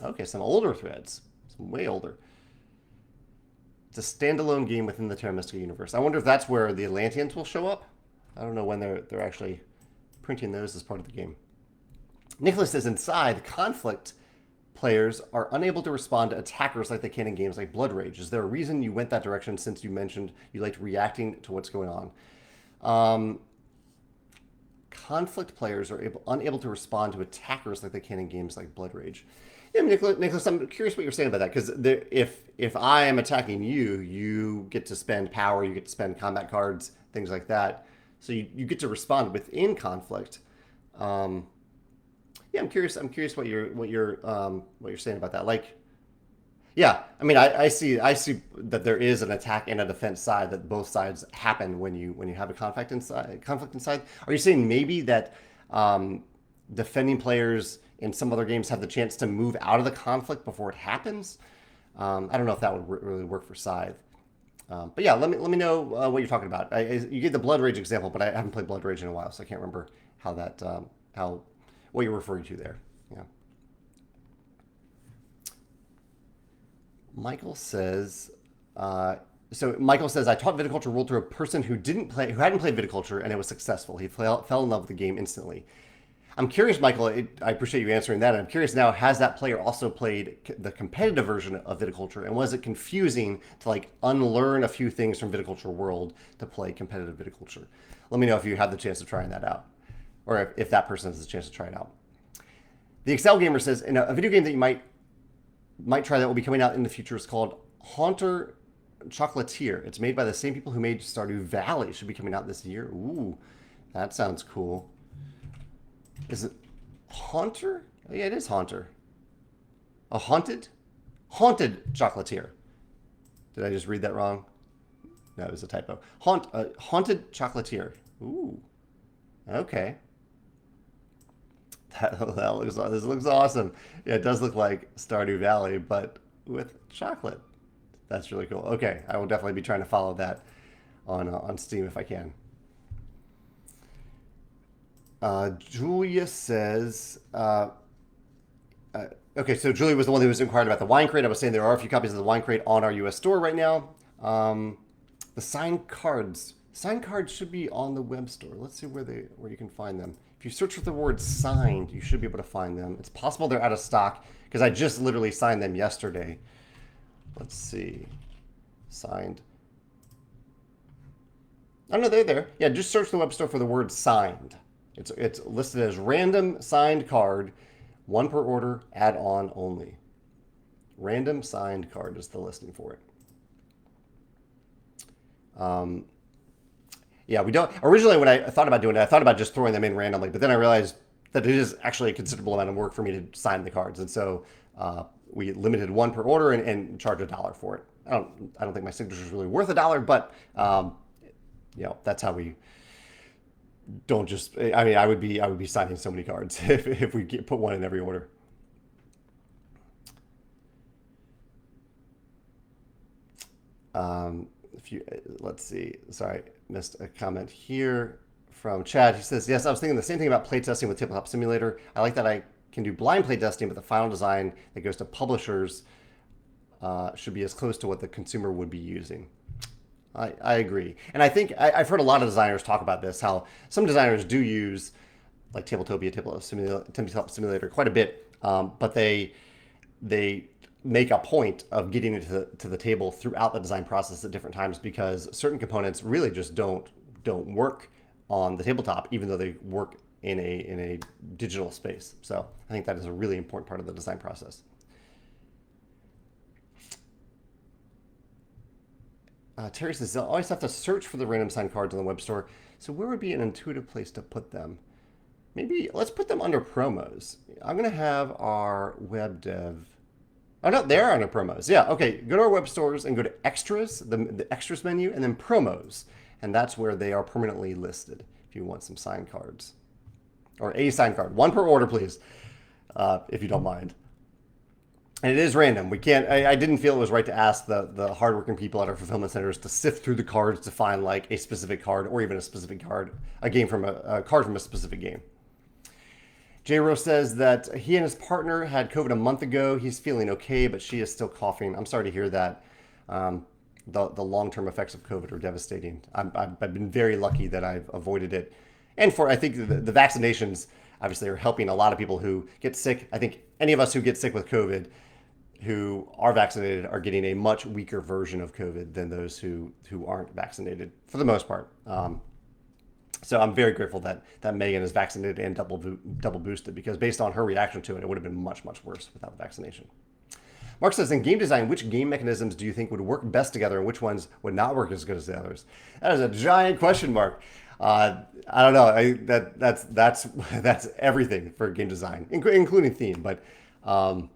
Speaker 1: Okay, some older threads. Some way older. It's a standalone game within the Terra Mystica universe. I wonder if that's where the Atlanteans will show up. I don't know when they're actually printing those as part of the game. Nicholas says, inside, conflict players are unable to respond to attackers like they can in games like Blood Rage. Is there a reason you went that direction, since you mentioned you liked reacting to what's going on? Conflict players are unable to respond to attackers like they can in games like Blood Rage. Yeah, Nicholas, I'm curious what you're saying about that because if I am attacking you, you get to spend power, you get to spend combat cards, things like that. So you get to respond within conflict. Um, yeah, I'm curious. I'm curious what you're saying about that. Like, yeah, I mean, I see that there is an attack and a defense side that both sides happen when you have a conflict inside. Are you saying maybe that um, defending players in some other games have the chance to move out of the conflict before it happens? I don't know if that would really work for Scythe. But yeah, let me know what you're talking about. You gave the Blood Rage example, but I haven't played Blood Rage in a while, so I can't remember how that how what you're referring to there. Yeah. Michael says, Michael says, I taught viticulture rule to a person who hadn't played viticulture, and it was successful. He fell in love with the game instantly. I'm curious, Michael. I appreciate you answering that. And I'm curious now, has that player also played the competitive version of viticulture, and was it confusing to like unlearn a few things from viticulture world to play competitive viticulture? Let me know if you had the chance of trying that out, or if that person has the chance to try it out. The Excel Gamer says, in a video game that you might try that will be coming out in the future is called Haunter Chocolatier. It's made by the same people who made Stardew Valley. It should be coming out this year. Ooh, that sounds cool. Is it Haunter? Oh, yeah, it is Haunter. A haunted chocolatier. Did I just read that wrong? No, it was a typo. Haunted chocolatier. Ooh, okay. This looks awesome. Yeah, it does look like Stardew Valley, but with chocolate. That's really cool. Okay, I will definitely be trying to follow that on Steam if I can. Julia says, okay, so Julia was the one who was inquiring about the wine crate. I was saying there are a few copies of the wine crate on our U.S. store right now. The signed cards should be on the web store. Let's see where you can find them. If you search for the word signed, you should be able to find them. It's possible they're out of stock because I just literally signed them yesterday. Let's see. Signed. Oh, no, they're there. Yeah, just search the web store for the word signed. It's listed as random signed card, one per order, add-on only. Random signed card is the listing for it. Yeah, we don't. Originally, when I thought about doing it, I thought about just throwing them in randomly, but then I realized that it is actually a considerable amount of work for me to sign the cards, and so we limited one per order and charge $1 for it. I don't think my signature is really worth $1, but that's how we don't just. I mean, I would be signing so many cards if we put one in every order. If you let's see, sorry, missed a comment here from Chad. He says, yes, I was thinking the same thing about playtesting with Tabletop Simulator. I like that I can do blind playtesting, but the final design that goes to publishers should be as close to what the consumer would be using. I agree. And I think I've heard a lot of designers talk about this, how some designers do use like Tabletop Simulator quite a bit, but they make a point of getting it to the table throughout the design process at different times because certain components really just don't work on the tabletop, even though they work in a digital space. So I think that is a really important part of the design process. Terry says they'll always have to search for the random sign cards on the web store. So where would be an intuitive place to put them? Maybe let's put them under promos. I'm going to have our web dev. Oh, no, they are under promos. Yeah, okay. Go to our web stores and go to extras, the extras menu, and then promos. And that's where they are permanently listed if you want some signed cards. Or a signed card. One per order, please, if you don't mind. And it is random. We can't. I didn't feel it was right to ask the hardworking people at our fulfillment centers to sift through the cards to find like a specific card or even a specific card, a card from a specific game. J. Rose says that he and his partner had COVID a month ago. He's feeling okay, but she is still coughing. I'm sorry to hear that. The long-term effects of COVID are devastating. I've been very lucky that I've avoided it, and I think the vaccinations obviously are helping a lot of people who get sick. I think any of us who get sick with COVID who are vaccinated are getting a much weaker version of COVID than those who aren't vaccinated for the most part. So I'm very grateful that Megan is vaccinated and double boosted, because based on her reaction to it, it would have been much, much worse without the vaccination. Mark says, in game design, which game mechanisms do you think would work best together and which ones would not work as good as the others? That is a giant question mark. I don't know. That's everything for game design, including theme. But I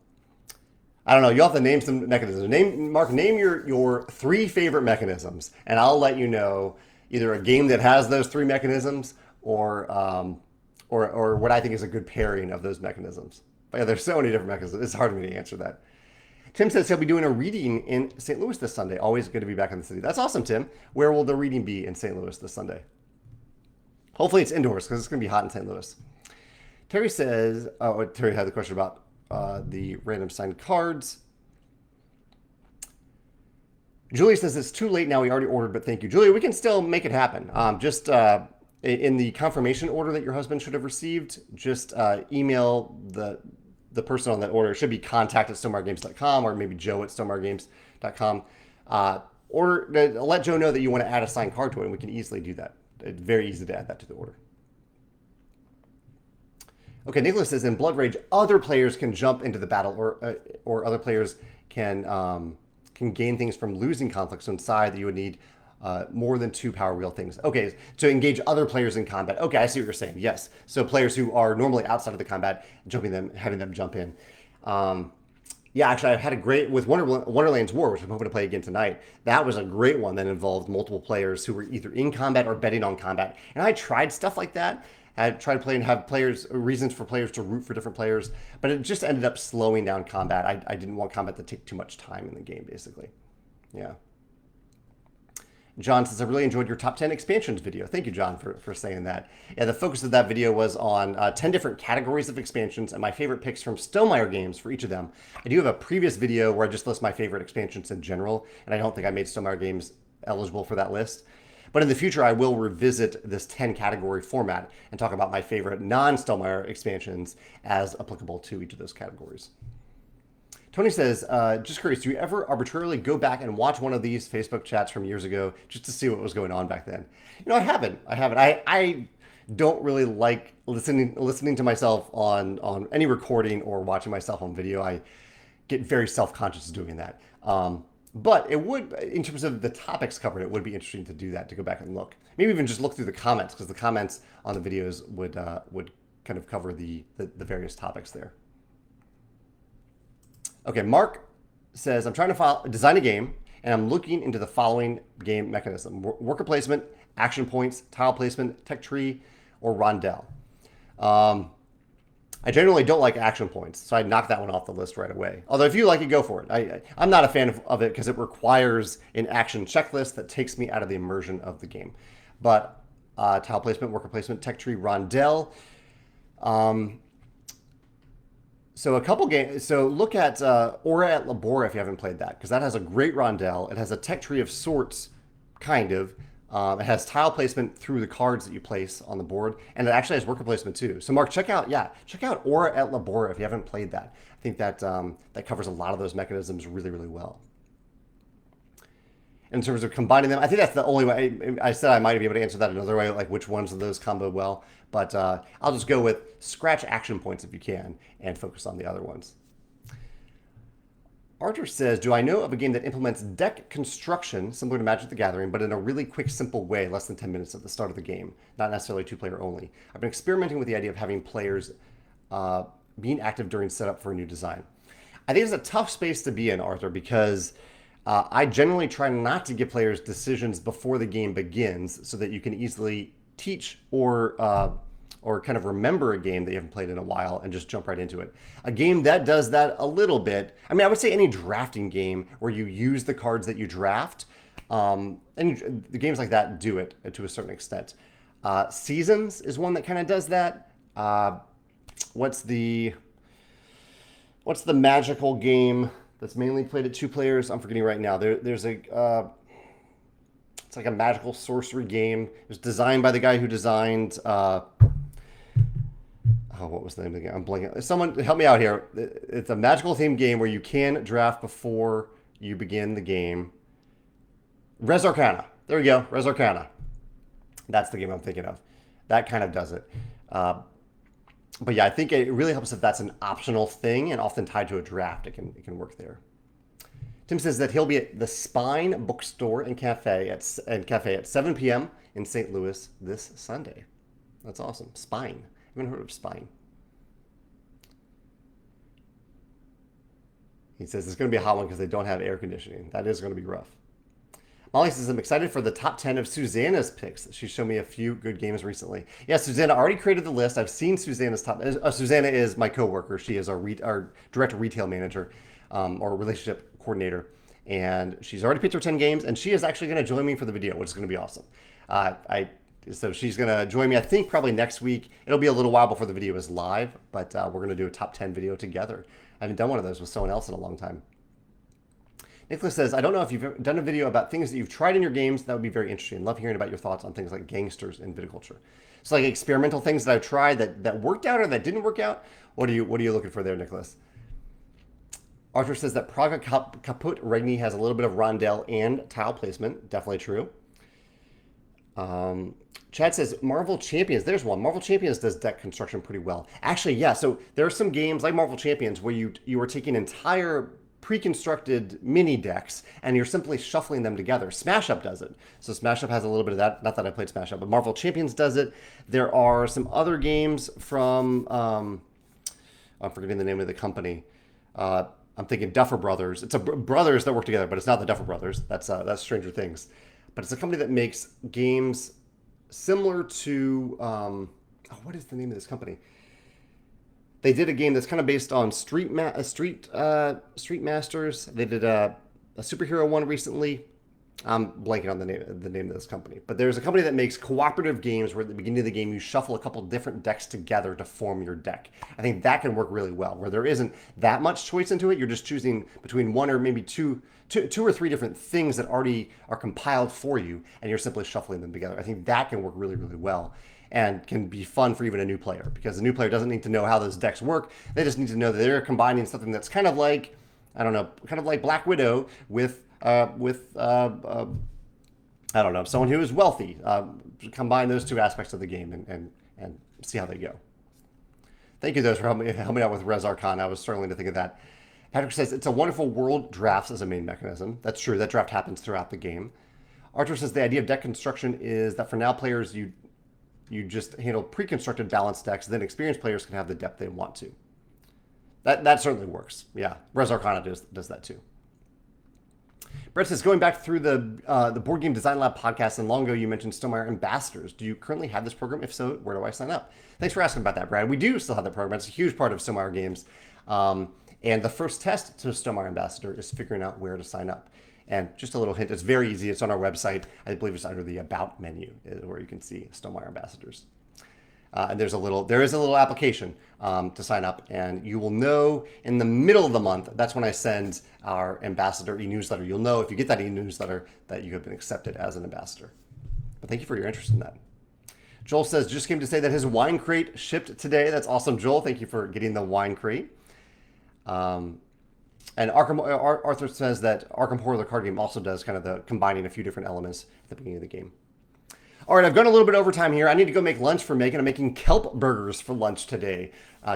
Speaker 1: don't know. You have to name some mechanisms. Name your three favorite mechanisms, and I'll let you know either a game that has those three mechanisms or what I think is a good pairing of those mechanisms. But yeah, there's so many different mechanisms. It's hard for me to answer that. Tim says he'll be doing a reading in St. Louis this Sunday. Always good to be back in the city. That's awesome, Tim. Where will the reading be in St. Louis this Sunday? Hopefully it's indoors because it's going to be hot in St. Louis. Terry says, Terry had the question about the random signed cards. Julia says it's too late now. We already ordered, but thank you. Julia, we can still make it happen. Just in the confirmation order that your husband should have received, just email the person on that order. It should be contact@stonemeiergames.com or maybe joe@stonemeiergames.com. Let Joe know that you want to add a signed card to it, and we can easily do that. It's very easy to add that to the order. Okay, Nicholas says in Blood Rage, other players can jump into the battle, or other players can gain things from losing conflicts. So inside that you would need more than 2 power wheel things. Okay, to engage other players in combat. Okay, I see what you're saying. Yes, so players who are normally outside of the combat, having them jump in. Yeah, actually, I've had a great with Wonderland's War, which I'm hoping to play again tonight. That was a great one that involved multiple players who were either in combat or betting on combat. And I tried stuff like that. I tried to play and have reasons for players to root for different players, but it just ended up slowing down combat. I didn't want combat to take too much time in the game, basically. Yeah. John says, I really enjoyed your top 10 expansions video. Thank you, John, for saying that. Yeah, the focus of that video was on 10 different categories of expansions and my favorite picks from Stonemaier Games for each of them. I do have a previous video where I just list my favorite expansions in general, and I don't think I made Stonemaier Games eligible for that list. But in the future, I will revisit this 10 category format and talk about my favorite non-Stonemaier expansions as applicable to each of those categories. Tony says, just curious, do you ever arbitrarily go back and watch one of these Facebook chats from years ago just to see what was going on back then? You know, I haven't. I don't really like listening to myself on any recording or watching myself on video. I get very self-conscious doing that. But it would, in terms of the topics covered, it would be interesting to do that, to go back and look. Maybe even just look through the comments, because the comments on the videos would kind of cover the various topics there. Okay, Mark says, I'm trying to design a game, and I'm looking into the following game mechanism: worker placement, action points, tile placement, tech tree, or rondelle. I generally don't like action points, so I'd knock that one off the list right away. Although if you like it, go for it. I'm not a fan of it because it requires an action checklist that takes me out of the immersion of the game. But tile placement, worker placement, tech tree, rondelle. So a couple games. So look at Ora et Labora if you haven't played that, because that has a great rondelle. It has a tech tree of sorts, kind of. It has tile placement through the cards that you place on the board, and it actually has worker placement too. So Mark, check out Ora et Labora if you haven't played that. I think that that covers a lot of those mechanisms really, really well. In terms of combining them, I think that's the only way. I said I might be able to answer that another way, like which ones of those combo well. But I'll just go with scratch action points if you can and focus on the other ones. Arthur says, do I know of a game that implements deck construction similar to Magic the Gathering, but in a really quick, simple way, less than 10 minutes at the start of the game, not necessarily 2-player only? I've been experimenting with the idea of having players being active during setup for a new design. I think it's a tough space to be in, Arthur, because I generally try not to give players decisions before the game begins so that you can easily teach or kind of remember a game that you haven't played in a while and just jump right into it. A game that does that a little bit, I mean, I would say any drafting game where you use the cards that you draft, and the games like that do it to a certain extent. Seasons is one that kind of does that. What's the magical game that's mainly played at 2 players? I'm forgetting right now. There's a it's like a magical sorcery game. It was designed by the guy who designed what was the name of the game? I'm blanking. Someone help me out here. It's a magical themed game where you can draft before you begin the game. Res Arcana. There we go. Res Arcana. That's the game I'm thinking of. That kind of does it. But yeah, I think it really helps if that's an optional thing and often tied to a draft. It can work there. Tim says that he'll be at the Spine Bookstore and Cafe at 7 p.m. in St. Louis this Sunday. That's awesome. Spine. I haven't heard of Spine. He says it's going to be a hot one because they don't have air conditioning. That is going to be rough. Molly says, I'm excited for the top 10 of Susanna's picks. She showed me a few good games recently. Yeah, Susanna already created the list. I've seen Susanna's top. Susanna is my coworker. She is our direct retail manager or relationship coordinator. And she's already picked her 10 games. And she is actually going to join me for the video, which is going to be awesome. So she's going to join me, I think, probably next week. It'll be a little while before the video is live. But we're going to do a top 10 video together. I haven't done one of those with someone else in a long time. Nicholas says, I don't know if you've ever done a video about things that you've tried in your games. That would be very interesting. Love hearing about your thoughts on things like gangsters in viticulture. So like experimental things that I've tried that worked out or that didn't work out. What are you looking for there, Nicholas? Arthur says that Praga Kaput Regni has a little bit of rondelle and tile placement. Definitely true. Chad says Marvel Champions. There's one. Marvel Champions does deck construction pretty well. Actually, yeah. So there are some games like Marvel Champions where you are taking entire pre-constructed mini decks and you're simply shuffling them together. Smash Up does it. So Smash Up has a little bit of that. Not that I played Smash Up, but Marvel Champions does it. There are some other games from I'm forgetting the name of the company. I'm thinking Duffer Brothers. It's brothers that work together, but it's not the Duffer Brothers. That's Stranger Things. But it's a company that makes games similar to what is the name of this company? They did a game that's kind of based on Street Masters. They did a superhero one recently. I'm blanking on the name of this company. But there's a company that makes cooperative games where at the beginning of the game you shuffle a couple different decks together to form your deck. I think that can work really well, where there isn't that much choice into it. You're just choosing between one or maybe two or three different things that already are compiled for you, and you're simply shuffling them together. I think that can work really, really well. And can be fun for even a new player, because the new player doesn't need to know how those decks work. They just need to know that they're combining something that's kind of like, I don't know, kind of like Black Widow with I don't know, someone who is wealthy. Combine those two aspects of the game and see how they go. Thank you, those, for helping me out with Res Arcana. I was struggling to think of that. Patrick says, it's a wonderful world drafts as a main mechanism. That's true. That draft happens throughout the game. Arthur says, the idea of deck construction is that for now players, you just handle pre-constructed balanced decks, then experienced players can have the depth they want to. That certainly works. Yeah, Res Arcana does that too. Brett says, going back through the Board Game Design Lab podcast, and long ago you mentioned Stonemaier Ambassadors. Do you currently have this program? If so, where do I sign up? Thanks for asking about that, Brad. We do still have that program. It's a huge part of Stonemaier Games. And the first test to Stonemaier Ambassador is figuring out where to sign up. And just a little hint, it's very easy. It's on our website. I believe it's under the About menu where you can see Stonemaier Ambassadors. And there is a little application to sign up, and you will know in the middle of the month. That's when I send our ambassador e-newsletter. You'll know if you get that e-newsletter that you have been accepted as an ambassador. But thank you for your interest in that. Joel says, just came to say that his wine crate shipped today. That's awesome, Joel. Thank you for getting the wine crate. And Arthur says that Arkham Horror, the card game, also does kind of the combining a few different elements at the beginning of the game. All right, I've gone a little bit over time here. I need to go make lunch for Megan. I'm making kelp burgers for lunch today.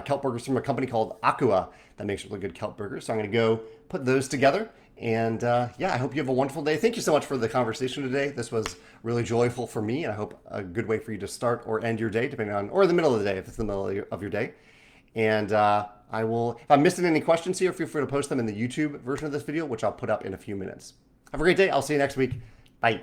Speaker 1: Kelp burgers from a company called Aqua that makes really good kelp burgers. So I'm going to go put those together. And yeah, I hope you have a wonderful day. Thank you so much for the conversation today. This was really joyful for me, and I hope a good way for you to start or end your day, depending on, or the middle of the day, if it's the middle of your day. And I will, if I'm missing any questions here, feel free to post them in the YouTube version of this video, which I'll put up in a few minutes. Have a great day. I'll see you next week. Bye.